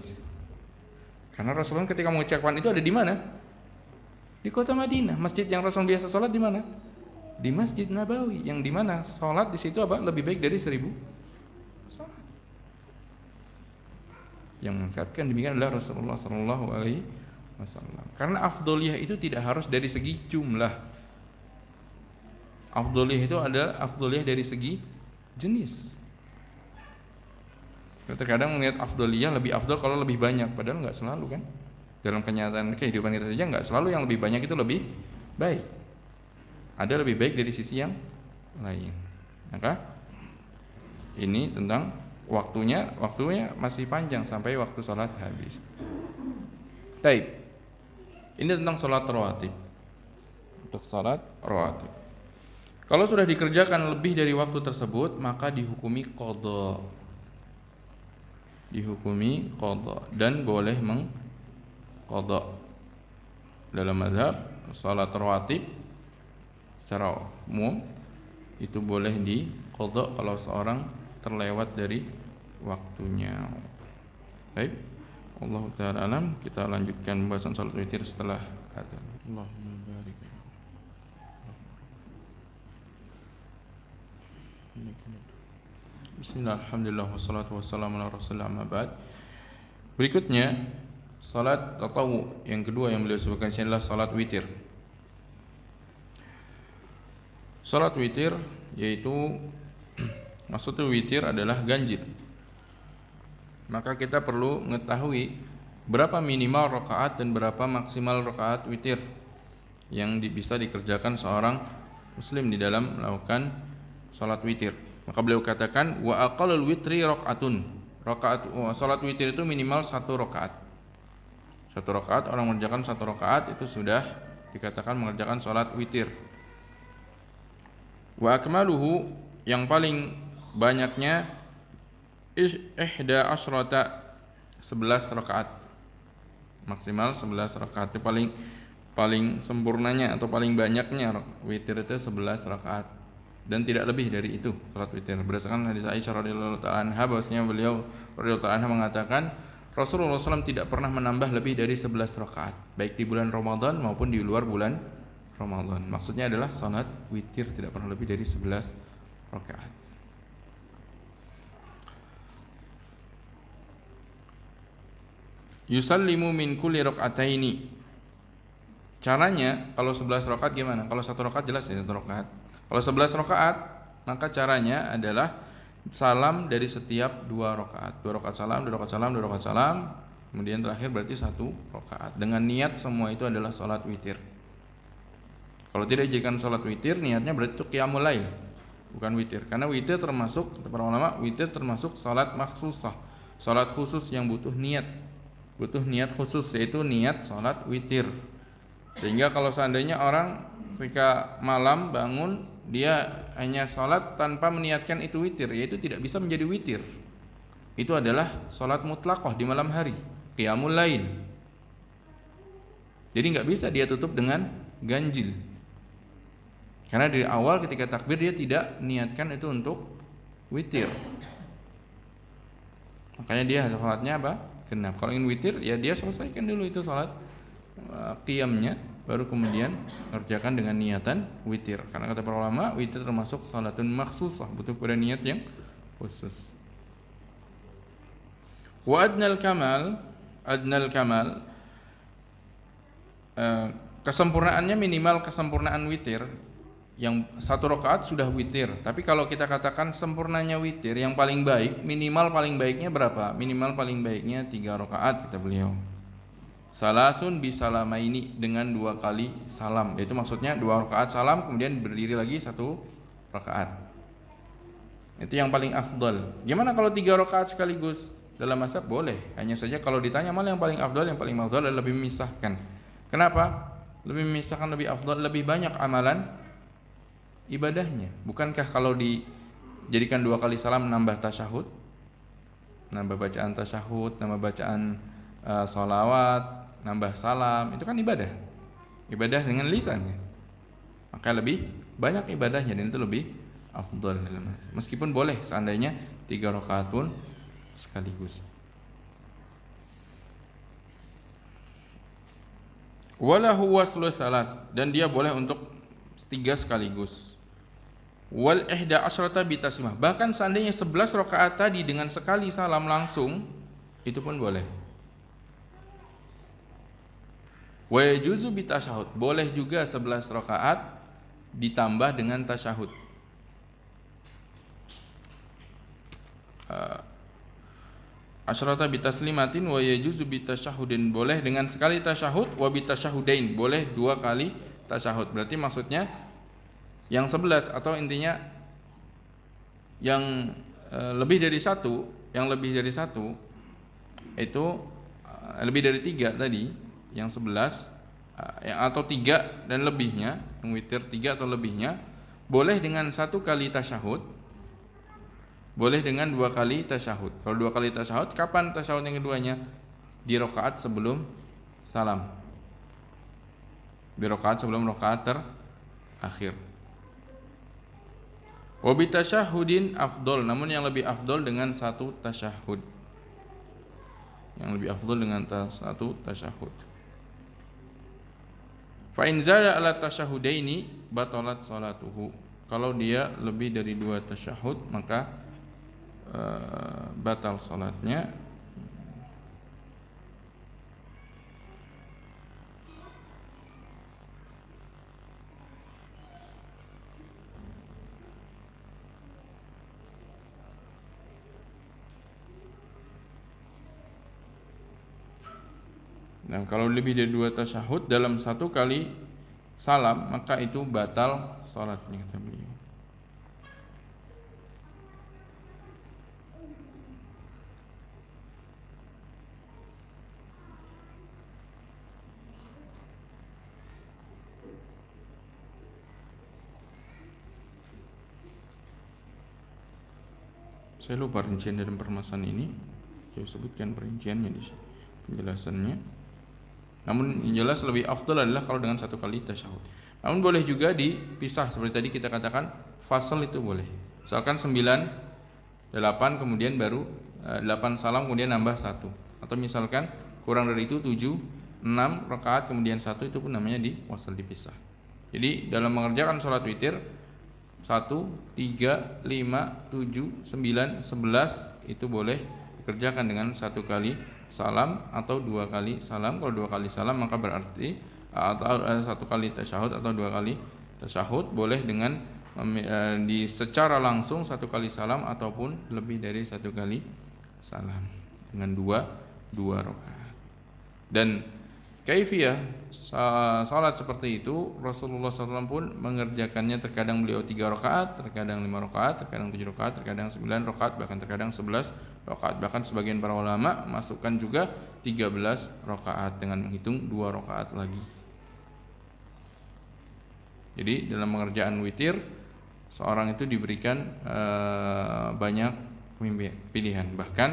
Karena Rasulullah ketika mengucapkan itu ada di mana? Di kota Madinah. Masjid yang Rasul biasa salat di mana? Di Masjid Nabawi, yang di mana salat di situ apa? Lebih baik dari 1000 salat. yang mengatakan demikian adalah Rasulullah sallallahu alaihi wasallam. Karena afdholiyah itu tidak harus dari segi jumlah. Afdholiyah itu adalah afdholiyah dari segi jenis. Kita terkadang melihat afdholiyah lebih afdol kalau lebih banyak, padahal nggak selalu kan. Dalam kenyataan kehidupan kita saja nggak selalu yang lebih banyak itu lebih baik. Ada lebih baik dari sisi yang lain. Maka ini tentang waktunya masih panjang sampai waktu sholat habis. Baik. Ini tentang sholat rawatib. Untuk sholat rawatib. Kalau sudah dikerjakan lebih dari waktu tersebut, maka dihukumi qadha. Dihukumi qadha dan boleh mengqadha. Dalam mazhab salat rawatib secara umum itu boleh diqadha kalau seorang terlewat dari waktunya. Baik, Allah taala alam. Kita lanjutkan pembahasan salat witir setelah azan. Allahumma barik. Bismillah, alhamdulillah, wassalatu wassalamu ala rasulillah, amma ba'd. Berikutnya salat tatawu yang kedua yang beliau sebutkan adalah salat witir. Salat witir yaitu maksudnya witir adalah ganjil. Maka kita perlu mengetahui berapa minimal rakaat dan berapa maksimal rakaat witir yang bisa dikerjakan seorang muslim di dalam melakukan salat witir. Maka beliau katakan wa aqallul witri rakaatun. Salat witir itu minimal 1 rakaat. 1 rakaat, orang mengerjakan 1 rakaat itu sudah dikatakan mengerjakan salat witir. Wa akmaluhu, yang paling banyaknya ihda asyrata, 11 rakaat. Maksimal 11 rakaat itu paling sempurnanya atau paling banyaknya witir itu 11 rakaat. Dan tidak lebih dari itu salat witir. Berdasarkan hadis Aisyah radhiyallahu taala anha, bahwasanya beliau radhiyallahu taala anha mengatakan Rasulullah SAW tidak pernah menambah lebih dari 11 rakaat, baik di bulan Ramadan maupun di luar bulan Ramadan. Maksudnya adalah salat witir tidak pernah lebih dari 11 rakaat. Yusallimu min kulli rak'ataini. Caranya kalau 11 rakaat gimana? Kalau 1 rakaat jelas ya 1 rakaat. Kalau 11 rakaat, maka caranya adalah salam dari setiap 2 rakaat. 2 rakaat salam, 2 rakaat salam, 2 rakaat salam. Kemudian terakhir berarti 1 rakaat. Dengan niat semua itu adalah salat witir. Kalau tidak dijadikan salat witir, niatnya berarti itu qiyamul lail, bukan witir. Karena witir termasuk, para ulama, witir termasuk salat makhsusah, salat khusus yang butuh niat. Butuh niat khusus, yaitu niat salat witir. Sehingga kalau seandainya orang ketika malam bangun dia hanya sholat tanpa meniatkan itu witir, yaitu tidak bisa menjadi witir. Itu adalah sholat mutlaqah di malam hari, qiyamul lail. Jadi nggak bisa dia tutup dengan ganjil, karena dari awal ketika takbir dia tidak niatkan itu untuk witir. Makanya dia sholatnya apa? Genap. Kalau ingin witir ya dia selesaikan dulu itu sholat qiyamnya, baru kemudian mengerjakan dengan niatan witir. Karena kata para ulama, witir termasuk salatun makhsusah, butuh pada niat yang khusus. Wa adnal kamal, kesempurnaannya minimal kesempurnaan witir yang 1 rakaat sudah witir. Tapi kalau kita katakan sempurnanya witir yang paling baik, minimal paling baiknya berapa? Minimal paling baiknya 3 rakaat kata beliau. Salasun bisalamaini, dengan 2 kali salam. Itu maksudnya 2 rakaat salam kemudian berdiri lagi 1 rakaat. Itu yang paling afdal. Gimana kalau 3 rakaat sekaligus? Dalam mazhab boleh. Hanya saja kalau ditanya mana yang paling afdal, yang paling afdal adalah lebih memisahkan. Kenapa? Lebih memisahkan, lebih afdal, lebih banyak amalan ibadahnya. Bukankah kalau dijadikan 2 kali salam nambah tasyahud, nambah bacaan tasyahud, nambah bacaan sholawat, nambah salam, itu kan ibadah dengan lisan ya. Maka lebih banyak ibadahnya dan itu lebih afdal dalam mazhab. Meskipun boleh seandainya 3 rakaat pun sekaligus. Walahu waslu salas, dan dia boleh untuk 3 sekaligus. Wal ihda asyrata bitaslimah, bahkan seandainya 11 rakaat tadi dengan sekali salam langsung itu pun boleh. Wa yajuzu bitasyahud, boleh juga 11 rakaat ditambah dengan tasyahud. Asyrata bitaslimatin wa yajuzu bitasyahudin, boleh dengan sekali tasyahud, wa bitasyahudain, boleh 2 kali tasyahud. Berarti maksudnya yang 11, atau intinya yang lebih dari satu, yang lebih dari satu itu lebih dari 3 tadi, yang 11 atau 3 dan lebihnya, yang witir 3 atau lebihnya, boleh dengan 1 kali tasyahud, boleh dengan 2 kali tasyahud. Kalau 2 kali tasyahud, kapan tasyahud yang keduanya? Di rakaat sebelum salam, di rakaat sebelum rakaat terakhir. Wa bi tasyahudin afdol, namun yang lebih afdol dengan 1 tasyahud, yang lebih afdol dengan 1 tasyahud. Fa in zada ala tasyahudaini batalat salatuhu, kalau dia lebih dari 2 tasyahud maka batal salatnya. Nah, kalau lebih dari 2 tasyahud dalam 1 kali salam, maka itu batal salatnya, kata beliau. Saya lupa rincian dalam permasalahan ini, saya sebutkan perinciannya di penjelasannya. Namun yang jelas lebih afdal adalah kalau dengan 1 kali tasyahud. Namun boleh juga dipisah, seperti tadi kita katakan fasal itu boleh. Misalkan 9, 8 kemudian baru 8 salam kemudian nambah 1. Atau misalkan kurang dari itu 7, 6 rakaat kemudian 1, itu pun namanya wasal, dipisah. Jadi dalam mengerjakan sholat witir 1, 3, 5, 7, 9, 11 itu boleh dikerjakan dengan 1 kali salam atau 2 kali salam. Kalau 2 kali salam maka berarti atau 1 kali tasyahud atau 2 kali tasyahud, boleh dengan di secara langsung 1 kali salam ataupun lebih dari 1 kali salam dengan 2 rakaat. Dan kaifiyah salat seperti itu Rasulullah SAW pun mengerjakannya, terkadang beliau 3 rakaat, terkadang 5 rakaat, terkadang 7 rakaat, terkadang 9 rakaat, bahkan terkadang 11 rakaat. Bahkan sebagian para ulama masukkan juga 13 rakaat dengan menghitung 2 rakaat lagi. Jadi dalam pengerjaan witir seorang itu diberikan banyak pilihan. Bahkan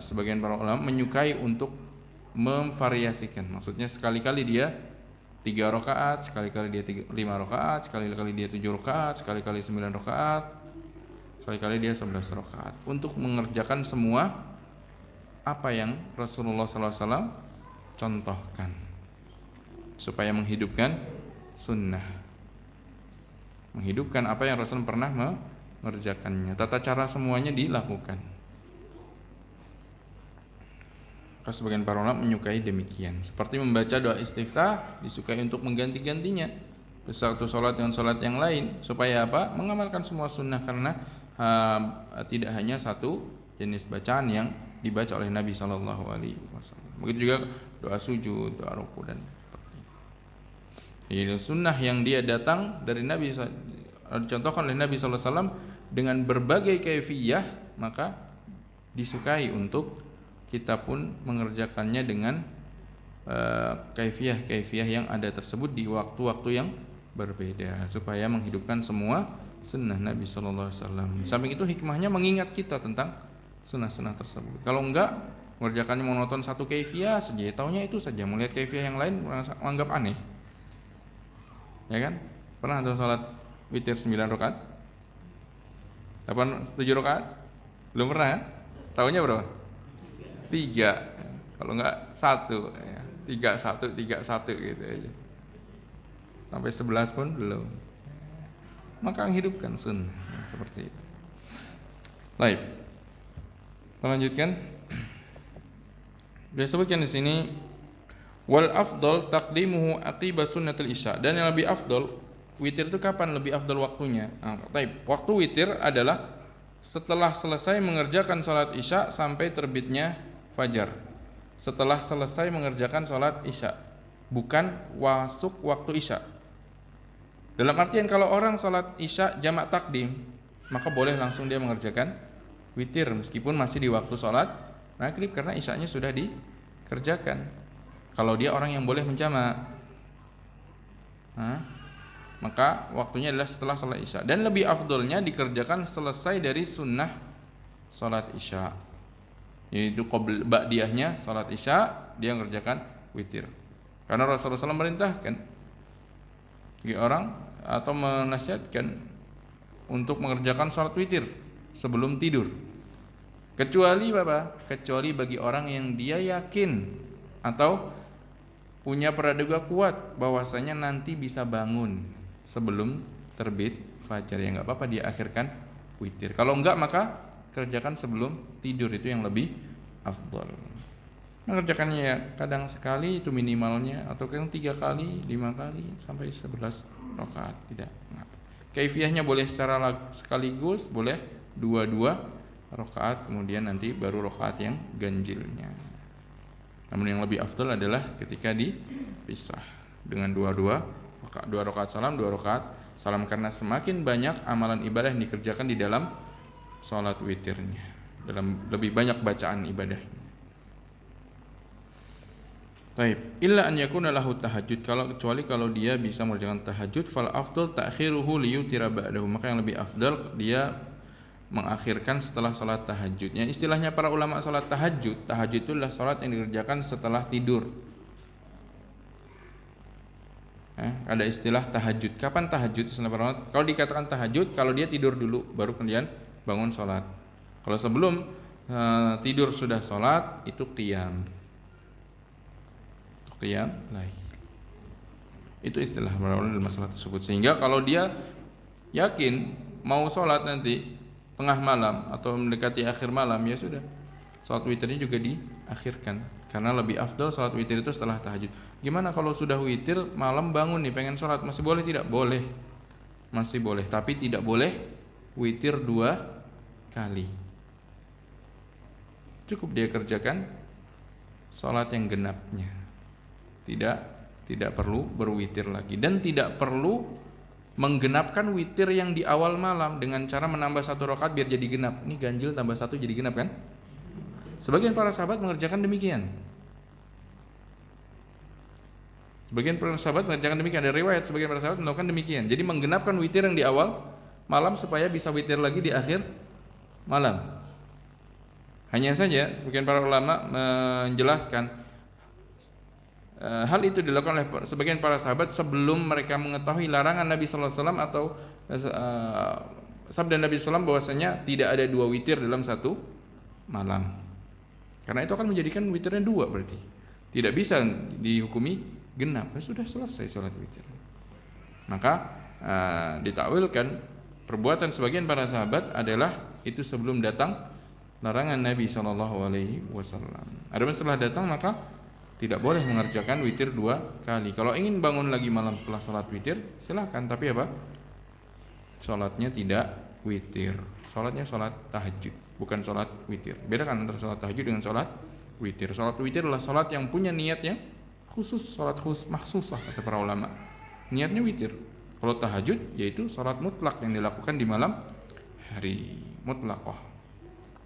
sebagian para ulama menyukai untuk memvariasikan. Maksudnya sekali-kali dia 3 rakaat, sekali-kali dia 5 rakaat, sekali-kali dia 7 rakaat, sekali-kali 9 rakaat, sekali-kali dia 11 rakaat, untuk mengerjakan semua apa yang Rasulullah SAW contohkan, supaya menghidupkan sunnah, menghidupkan apa yang Rasul pernah mengerjakannya. Tata cara semuanya dilakukan. Sebagian para ulama menyukai demikian. Seperti membaca doa istiftah disukai untuk mengganti-gantinya satu sholat dengan sholat yang lain, supaya apa? Mengamalkan semua sunnah, karena tidak hanya satu jenis bacaan yang dibaca oleh Nabi SAW. Begitu juga doa sujud, doa ruku dan jadi sunnah yang dia datang dari Nabi, dicontohkan oleh Nabi SAW dengan berbagai kaifiyah, maka disukai untuk kita pun mengerjakannya dengan kaifiyah yang ada tersebut di waktu-waktu yang berbeda, supaya menghidupkan semua sunnah Nabi SAW. Samping itu hikmahnya mengingat kita tentang sunnah-sunnah tersebut. Kalau enggak, mengerjakannya monoton satu kaifiyah saja, taunya itu saja, melihat kaifiyah yang lain menganggap aneh. Ya kan? Pernah ada salat witir 9 rakaat? 7 rakaat? Belum pernah kan? Taunya berapa? 3, kalau enggak 1 ya. 3, 1, 3, 1 gitu aja. Sampai 11 pun belum. Maka menghidupkan sunnah seperti itu. Baik. Melanjutkan. Dia sebutkan di sini wal afdal taqdimuhu aqiba sunnatil isya, dan yang lebih afdal witir itu kapan lebih afdal waktunya? Waktu witir adalah setelah selesai mengerjakan salat isya sampai terbitnya fajar. Setelah selesai mengerjakan salat isya, bukan masuk waktu isya. Dalam artian kalau orang salat isya jamak takdim, maka boleh langsung dia mengerjakan witir meskipun masih di waktu salat maghrib karena isyanya sudah dikerjakan. Kalau dia orang yang boleh menjamak, maka waktunya adalah setelah salat isya, dan lebih afdolnya dikerjakan selesai dari sunnah salat isya, yaitu ba'diyahnya salat isya dia mengerjakan witir. Karena Rasulullah SAW merintahkan bagi orang atau menasihatkan untuk mengerjakan salat witir sebelum tidur, kecuali kecuali bagi orang yang dia yakin atau punya praduga kuat bahwasanya nanti bisa bangun sebelum terbit fajar, ya nggak apa-apa dia akhirkan witir. Kalau enggak maka kerjakan sebelum tidur, itu yang lebih afdal. Mengerjakannya ya kadang sekali itu minimalnya, atau kadang 3 kali, 5 kali sampai 11 rakaat tidak mengapa. Kaifiyahnya boleh secara sekaligus, boleh 2 rakaat kemudian nanti baru rakaat yang ganjilnya. Namun yang lebih afdal adalah ketika dipisah dengan 2 rakaat salam, 2 rakaat salam, karena semakin banyak amalan ibadah yang dikerjakan di dalam salat witirnya, dalam lebih banyak bacaan ibadah. Baik, illa an yakuna lahu tahajud, kecuali kalau dia bisa mengerjakan tahajud, fal afdal ta'khiruhu liyutira ba'dahu, maka yang lebih afdal dia mengakhirkan setelah salat tahajudnya. Istilahnya para ulama salat tahajud itu adalah salat yang dikerjakan setelah tidur. Ada istilah tahajud. Kapan tahajud? Istilah para ulama, kalau dikatakan tahajud kalau dia tidur dulu baru kemudian bangun salat. Kalau sebelum tidur sudah salat itu qiyam. Qiyam lail. Itu istilah para ulama dalam masalah tersebut. Sehingga kalau dia yakin mau salat nanti tengah malam atau mendekati akhir malam, ya sudah, salat witirnya juga diakhirkan, karena lebih afdal salat witir itu setelah tahajud. Gimana kalau sudah witir malam bangun nih pengen salat, masih boleh tidak? Boleh, masih boleh, tapi tidak boleh witir 2 kali. Cukup dia kerjakan salat yang genapnya, tidak perlu berwitir lagi, dan tidak perlu menggenapkan witir yang di awal malam dengan cara menambah 1 rakaat biar jadi genap. Ini ganjil tambah 1 jadi genap kan? Sebagian para sahabat mengerjakan demikian. Ada riwayat sebagian para sahabat melakukan demikian. Jadi menggenapkan witir yang di awal malam supaya bisa witir lagi di akhir malam. Hanya saja sebagian para ulama menjelaskan hal itu dilakukan oleh sebagian para sahabat sebelum mereka mengetahui larangan Nabi sallallahu alaihi wasallam atau sabda Nabi sallallahu alaihi wasallam bahwasanya tidak ada 2 witir dalam 1 malam. Karena itu akan menjadikan witirnya 2, berarti tidak bisa dihukumi genap. Sudah selesai salat witir. Maka ditakwilkan perbuatan sebagian para sahabat adalah itu sebelum datang larangan Nabi sallallahu alaihi wasallam. Adapun setelah datang maka tidak boleh mengerjakan witir 2 kali. Kalau ingin bangun lagi malam setelah salat witir, silakan. Tapi salatnya tidak witir. Salatnya salat tahajud, bukan salat witir. Bedakan antara salat tahajud dengan salat witir. Salat witir adalah salat yang punya niatnya khusus, salat khusus mahsusah kata para ulama. Niatnya witir. Kalau tahajud yaitu salat mutlak yang dilakukan di malam hari, mutlaqah.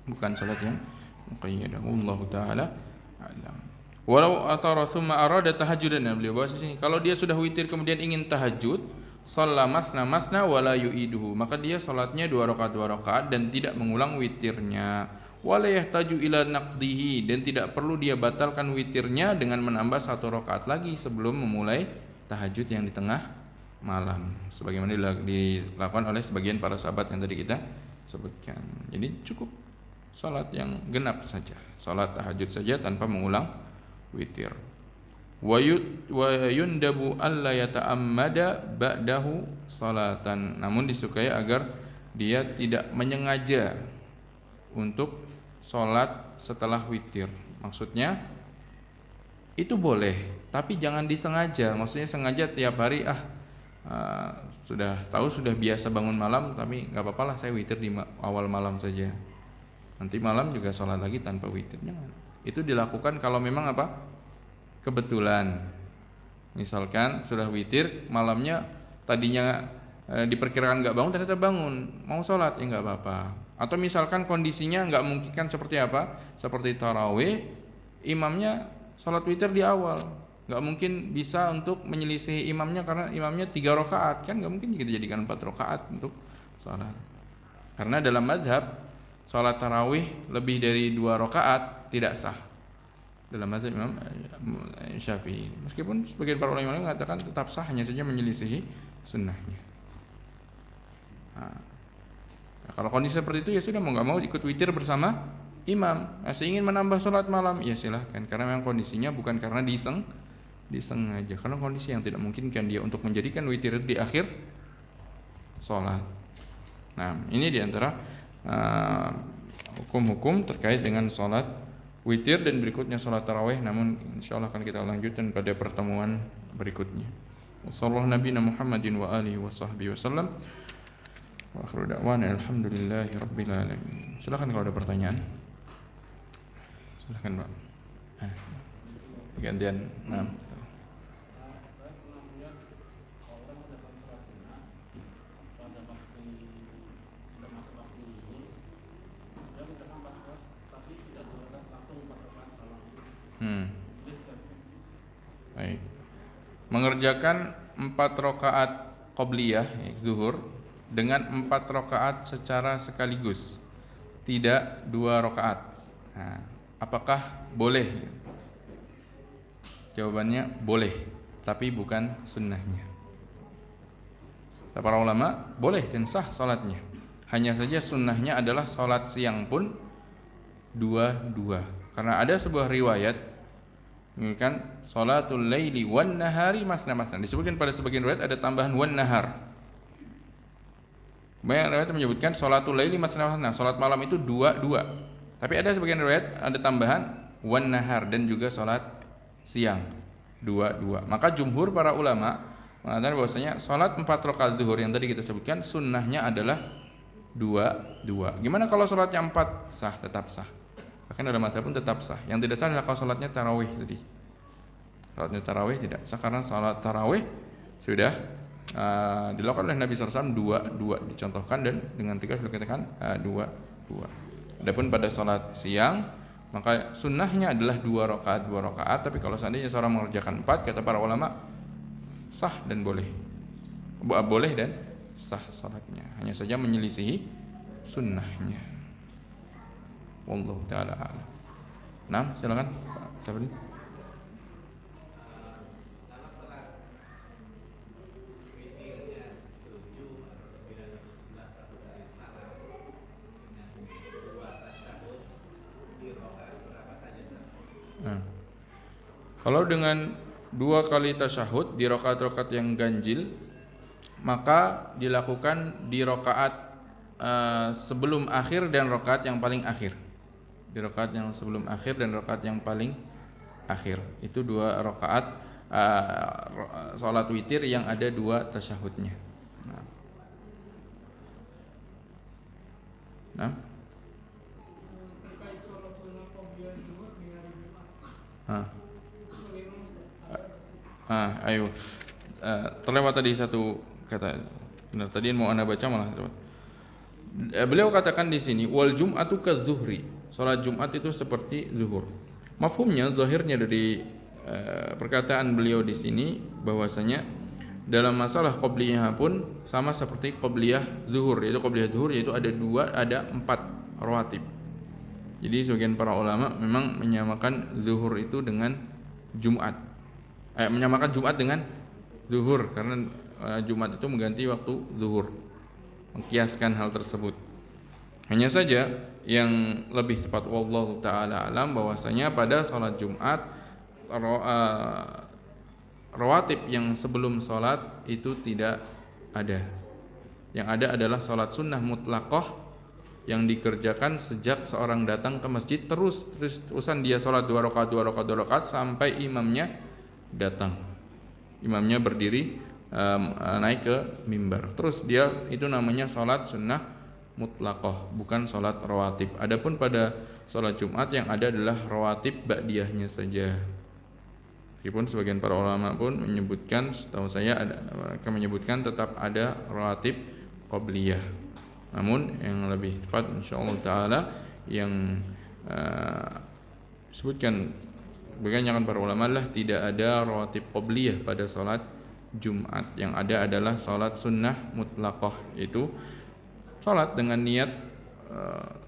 Bukan salat yang muqayyadah. Wallahu taala a'lam. Walau atara thumma arada tahajjudan, beliau bahas di sini, kalau dia sudah witir kemudian ingin tahajud, shalla masna wala yu'iduhu, maka dia salatnya 2 rakaat dan tidak mengulang witirnya. Wala yahtaju ila naqdihi, dan tidak perlu dia batalkan witirnya dengan menambah 1 rakaat lagi sebelum memulai tahajud yang di tengah malam, sebagaimana dilakukan oleh sebagian para sahabat yang tadi kita sebutkan. Jadi cukup salat yang genap saja, salat tahajud saja tanpa mengulang witir. Wa yundabu alla yata'ammada ba'dahu salatan, namun disukai agar dia tidak menyengaja untuk salat setelah witir. Maksudnya itu boleh, tapi jangan disengaja. Maksudnya sengaja tiap hari sudah tahu sudah biasa bangun malam, tapi nggak apa-apa lah saya witir di awal malam saja. Nanti malam juga sholat lagi tanpa witir, jangan. Itu dilakukan kalau memang kebetulan. Misalkan sudah witir malamnya, tadinya diperkirakan nggak bangun, ternyata bangun mau sholat, ya nggak apa-apa. Atau misalkan kondisinya nggak memungkinkan seperti tarawih, imamnya sholat witir di awal, nggak mungkin bisa untuk menyelisihi imamnya karena imamnya 3 rakaat, kan nggak mungkin kita jadikan 4 rakaat untuk sholat. Karena dalam mazhab sholat tarawih lebih dari 2 rakaat tidak sah dalam mazhab Imam Syafi'i. Meskipun sebagian para ulama mengatakan tetap sah, hanya saja menyelisihi sunnahnya. Nah, kalau kondisi seperti itu ya sudah, mau nggak mau ikut witir bersama imam. Masih ingin menambah sholat malam, ya silahkan, karena memang kondisinya bukan karena disengaja, karena kondisi yang tidak memungkinkan dia untuk menjadikan witir di akhir sholat. Nah, ini diantara hukum-hukum terkait dengan sholat witir dan berikutnya sholat tarawih. Namun insyaallah akan kita lanjutkan pada pertemuan berikutnya. Wassallallahu nabiyana Muhammadin wa alihi washabbihi wasallam. Wa akhiru da'wana alhamdulillahi rabbil alamin. Silakan kalau ada pertanyaan. Silakan, Pak. Gantian. Nah. Baik. Mengerjakan 4 rakaat qobliyah zuhur dengan 4 rakaat secara sekaligus, tidak 2 rakaat. Nah, apakah boleh? Jawabannya boleh, tapi bukan sunnahnya. Para ulama boleh dan sah salatnya. Hanya saja sunnahnya adalah salat siang pun 2-2. Karena ada sebuah riwayat kan, salatul laili wan nahari masna-masna. Disebutkan pada sebagian riwayat ada tambahan wan nahar. Banyak riwayat menyebutkan salatul laili masna-masna, salat malam itu 2-2. Tapi ada sebagian riwayat ada tambahan wan nahar dan juga salat siang 2-2. Maka jumhur para ulama mengatakan bahwasanya salat 4 rakaat zuhur yang tadi kita sebutkan sunnahnya adalah 2-2. Gimana kalau salatnya 4? Sah, tetap sah. Bahkan dalam mazhab pun tetap sah. Yang tidak sah adalah kalau salatnya tarawih tadi. Salatnya tarawih tidak sah karena salat tarawih sudah dilakukan oleh Nabi SAW 2-2 dicontohkan, dan dengan tegas dikatakan 2-2. Adapun pada salat siang maka sunnahnya adalah 2 rakaat. Tapi kalau seandainya seorang mengerjakan 4, kata para ulama sah dan boleh dan sah salatnya. Hanya saja menyelisihi sunnahnya. Wallahu ta'ala a'lam. Nah, silakan Pak Sabri. Kalau dengan 2 kali tasyahud di rakaat-rakaat yang ganjil, maka dilakukan di rakaat sebelum akhir dan rakaat yang paling akhir. Di rakaat yang sebelum akhir dan rakaat yang paling akhir. Itu 2 rakaat salat witir yang ada 2 tasyahudnya. Nah. Ayo. Terlewat tadi satu kata. Nah, tadi mau Anda baca malah terlewat. Beliau katakan di sini wal jum'atu kadzuhri. Salat Jumat itu seperti zuhur. Mafhumnya, zahirnya dari perkataan beliau di sini bahwasanya dalam masalah qobliyah pun sama seperti qobliyah zuhur, yaitu qobliyah zuhur yaitu ada 4 rawatib. Jadi sebagian para ulama memang menyamakan zuhur itu dengan Jumat. Menyamakan Jumat dengan zuhur karena Jumat itu mengganti waktu zuhur. Mengkiaskan hal tersebut. Hanya saja yang lebih tepat wallahu taala alam bahwasanya pada salat Jumat rawatib yang sebelum salat itu tidak ada. Yang ada adalah salat sunnah mutlaqah yang dikerjakan sejak seorang datang ke masjid terusan dia sholat 2 rakaat sampai imamnya datang. Imamnya berdiri naik ke mimbar. Terus dia itu namanya sholat sunnah mutlaqah, bukan sholat rawatib. Adapun pada sholat Jumat yang ada adalah rawatib ba'diyahnya saja. Meskipun sebagian para ulama pun menyebutkan, setahu saya mereka menyebutkan tetap ada rawatib qabliyah. Namun yang lebih tepat insyaallah taala yang disebutkan kebanyakan para ulama adalah tidak ada rawatib qabliyah pada salat Jumat. Yang ada adalah salat sunnah mutlaqah, itu salat dengan niat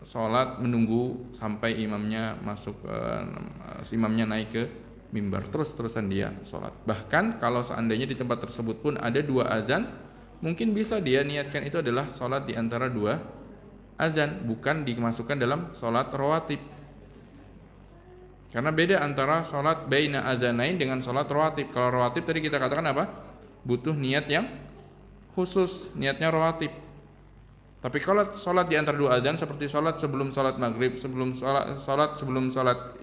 salat menunggu sampai imamnya imamnya naik ke mimbar, terus-terusan dia salat. Bahkan kalau seandainya di tempat tersebut pun ada 2 azan, mungkin bisa dia niatkan itu adalah salat di antara 2 azan, bukan dimasukkan dalam salat rawatib. Karena beda antara salat baina adzanain dengan salat rawatib. Kalau rawatib tadi kita katakan apa? Butuh niat yang khusus, niatnya rawatib. Tapi kalau salat di antara 2 azan seperti salat sebelum salat maghrib, sebelum salat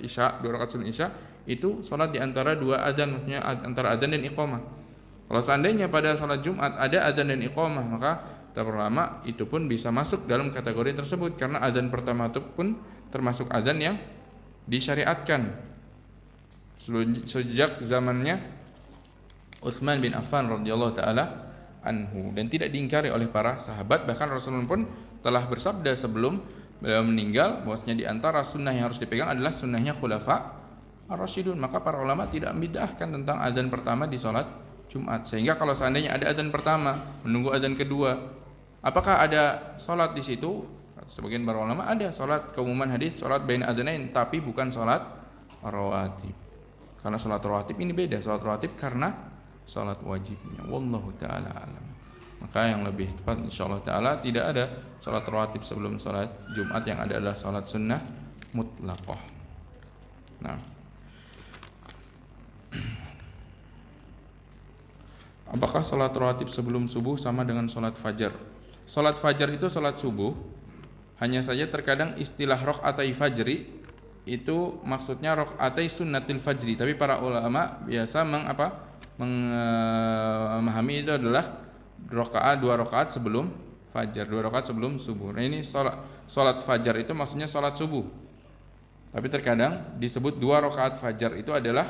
isya, 2 rakaat sebelum isya, itu salat di antara 2 azan, maksudnya antara azan dan iqamah. Kalau seandainya pada salat Jumat ada azan dan iqamah, maka kata ulama itu pun bisa masuk dalam kategori tersebut, karena azan pertama itu pun termasuk azan yang disyariatkan sejak zamannya Utsman bin Affan radhiyallahu taala anhu, dan tidak diingkari oleh para sahabat. Bahkan Rasulullah pun telah bersabda sebelum beliau meninggal bahwasanya di antara sunnah yang harus dipegang adalah sunnahnya khulafa ar-rasyidun. Maka para ulama tidak membid'ahkan tentang azan pertama di salat Jumat. Sehingga kalau seandainya ada azan pertama menunggu azan kedua, apakah ada salat di situ? Sebagian para ulama ada salat, keumuman hadis salat baina adzanain, tapi bukan salat rawatib. Karena salat rawatib ini beda, salat rawatib karena salat wajibnya. Wallahu taala alam. Maka yang lebih tepat insyaallah taala tidak ada salat rawatib sebelum salat Jumat, yang ada adalah salat sunnah mutlaqah. Nah, apakah salat rawatib sebelum subuh sama dengan salat fajar? Salat fajar itu salat subuh, hanya saja terkadang istilah raqatai fajri itu maksudnya raqatai sunnatil fajri, tapi para ulama biasa memahami itu adalah 2 rakaat sebelum fajar, 2 rakaat sebelum subuh. Nah, ini salat fajar itu maksudnya salat subuh. Tapi terkadang disebut 2 rakaat fajar itu adalah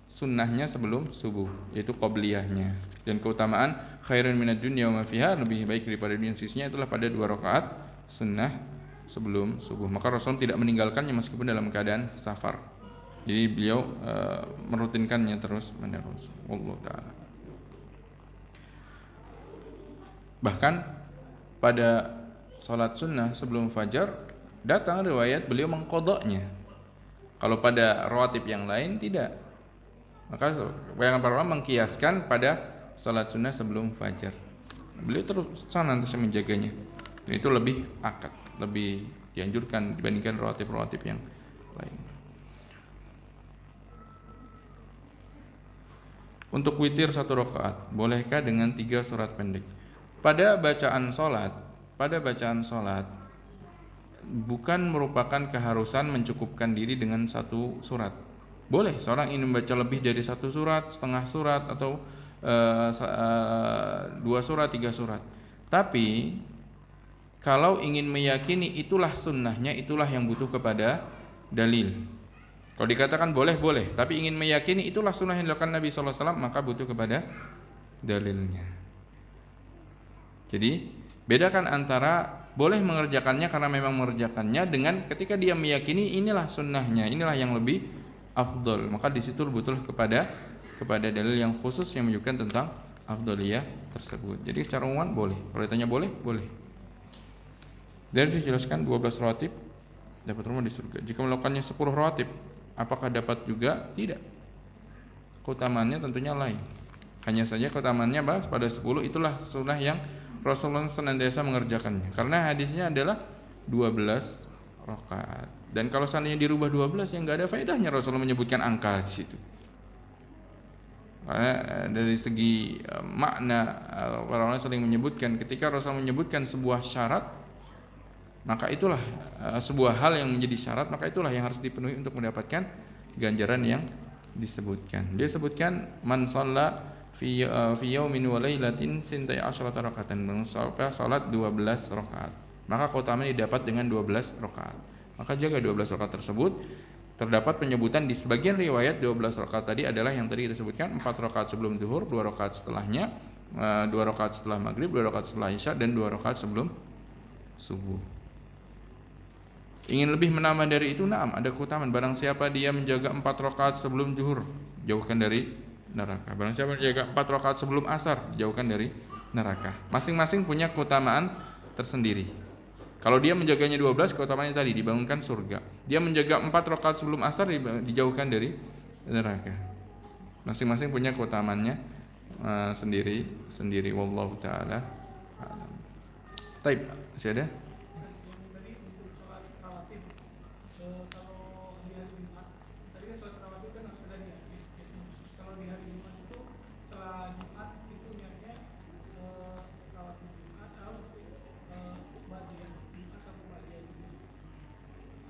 sunnahnya sebelum subuh, yaitu qabliyahnya. Dan keutamaan khairun minad dunya wa ma fiha, lebih baik daripada dunia sisinya, itulah pada 2 rakaat sunnah sebelum subuh. Maka Rasul tidak meninggalkannya meskipun dalam keadaan safar. Jadi beliau merutinkannya terus menerus. Wallahu taala. Bahkan pada salat sunnah sebelum fajar datang riwayat beliau mengqadanya. Kalau pada rawatib yang lain tidak. Maka bayangan para ulama mengkiaskan pada salat sunnah sebelum fajar. Beliau terus senantiasa menjaganya. Dan itu lebih akad, lebih dianjurkan dibandingkan rawatib-rawatib yang lain. Untuk witir 1 rakaat, bolehkah dengan 3 surat pendek? Pada bacaan salat bukan merupakan keharusan mencukupkan diri dengan 1 surat. Boleh seorang ingin membaca lebih dari 1 surat, setengah surat, atau 2 surat, 3 surat. Tapi kalau ingin meyakini itulah sunnahnya, itulah yang butuh kepada dalil. Kalau dikatakan boleh, tapi ingin meyakini itulah sunnah yang dilakukan Nabi SAW, maka butuh kepada dalilnya. Jadi bedakan antara boleh mengerjakannya karena memang mengerjakannya, dengan ketika dia meyakini inilah sunnahnya, inilah yang lebih afdol, maka di situ butuh kepada dalil yang khusus yang menunjukkan tentang afdoliyah tersebut. Jadi secara umum boleh. Kalau ditanya boleh. Dan dijelaskan 12 rawatib dapat rumah di surga. Jika melakukannya 10 rawatib, apakah dapat juga? Tidak. Keutamaannya tentunya lain. Hanya saja keutamaannya pada 10 itulah sunnah yang Rasulullah senantiasa mengerjakannya. Karena hadisnya adalah 12 rakaat. Dan kalau seandainya dirubah 12, ya enggak ada faedahnya Rasulullah menyebutkan angka di situ. Karena dari segi makna, para ulama sering menyebutkan ketika Rasulullah menyebutkan sebuah syarat, maka itulah sebuah hal yang menjadi syarat, maka itulah yang harus dipenuhi untuk mendapatkan ganjaran yang disebutkan. Dia sebutkan man shalla fi yaumin wa lailatin sintai asyrata rakaatan, salat 12 rakaat, maka keutamaan didapat dengan 12 rakaat. Maka jaga 12 rakaat tersebut. Terdapat penyebutan di sebagian riwayat 12 rakaat tadi adalah yang tadi kita sebutkan, 4 rakaat sebelum zuhur, 2 rakaat setelahnya, 2 rakaat setelah maghrib, 2 rakaat setelah isya, dan 2 rakaat sebelum subuh. Ingin lebih menambah dari itu, naam, ada keutamaan. Barang siapa dia menjaga 4 rakaat sebelum zuhur, jauhkan dari neraka. Barang siapa menjaga 4 rakaat sebelum asar, jauhkan dari neraka. Masing-masing punya keutamaan tersendiri. Kalau dia menjaganya 12, keutamaannya tadi dibangunkan surga. Dia menjaga 4 rakaat sebelum asar, dijauhkan dari neraka. Masing-masing punya keutamaannya sendiri. Wallahu taala a'lam. Taib, masih ada?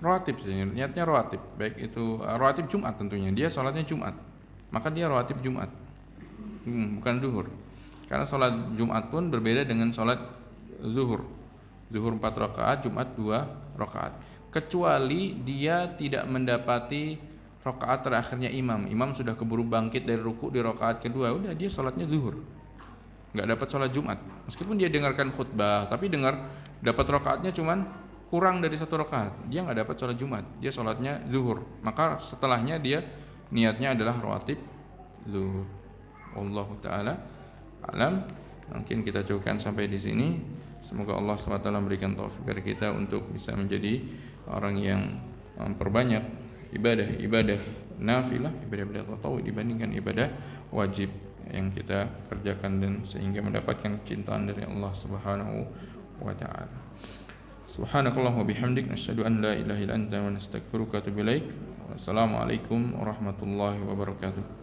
Rawatib, niatnya rawatib, baik itu rawatib Jumat tentunya. Dia sholatnya Jumat, maka dia rawatib Jumat, bukan zuhur. Karena sholat Jumat pun berbeda dengan sholat zuhur. Zuhur 4 rakaat, Jumat 2 rakaat. Kecuali dia tidak mendapati rakaat terakhirnya imam. Imam sudah keburu bangkit dari ruku di rakaat kedua, udah dia sholatnya zuhur, nggak dapat sholat Jumat. Meskipun dia dengarkan khutbah, tapi dapat rakaatnya cuman kurang dari 1 rakaat, dia nggak dapat sholat Jumat, dia sholatnya zuhur. Maka setelahnya dia niatnya adalah rawatib zuhur. Wallahu taala alam. Mungkin kita cukupkan sampai di sini. Semoga Allah SWT memberikan taufik bagi kita untuk bisa menjadi orang yang memperbanyak ibadah nafilah, ibadah tatawwu dibandingkan ibadah wajib yang kita kerjakan, dan sehingga mendapatkan kecintaan dari Allah Subhanahu wa taala. Subhanakallahumma bihamdik, nasyhadu an la ilaha illa anta wa nastaghfiruka wa atubu ilaik. Wassalamualaikum warahmatullahi wabarakatuh.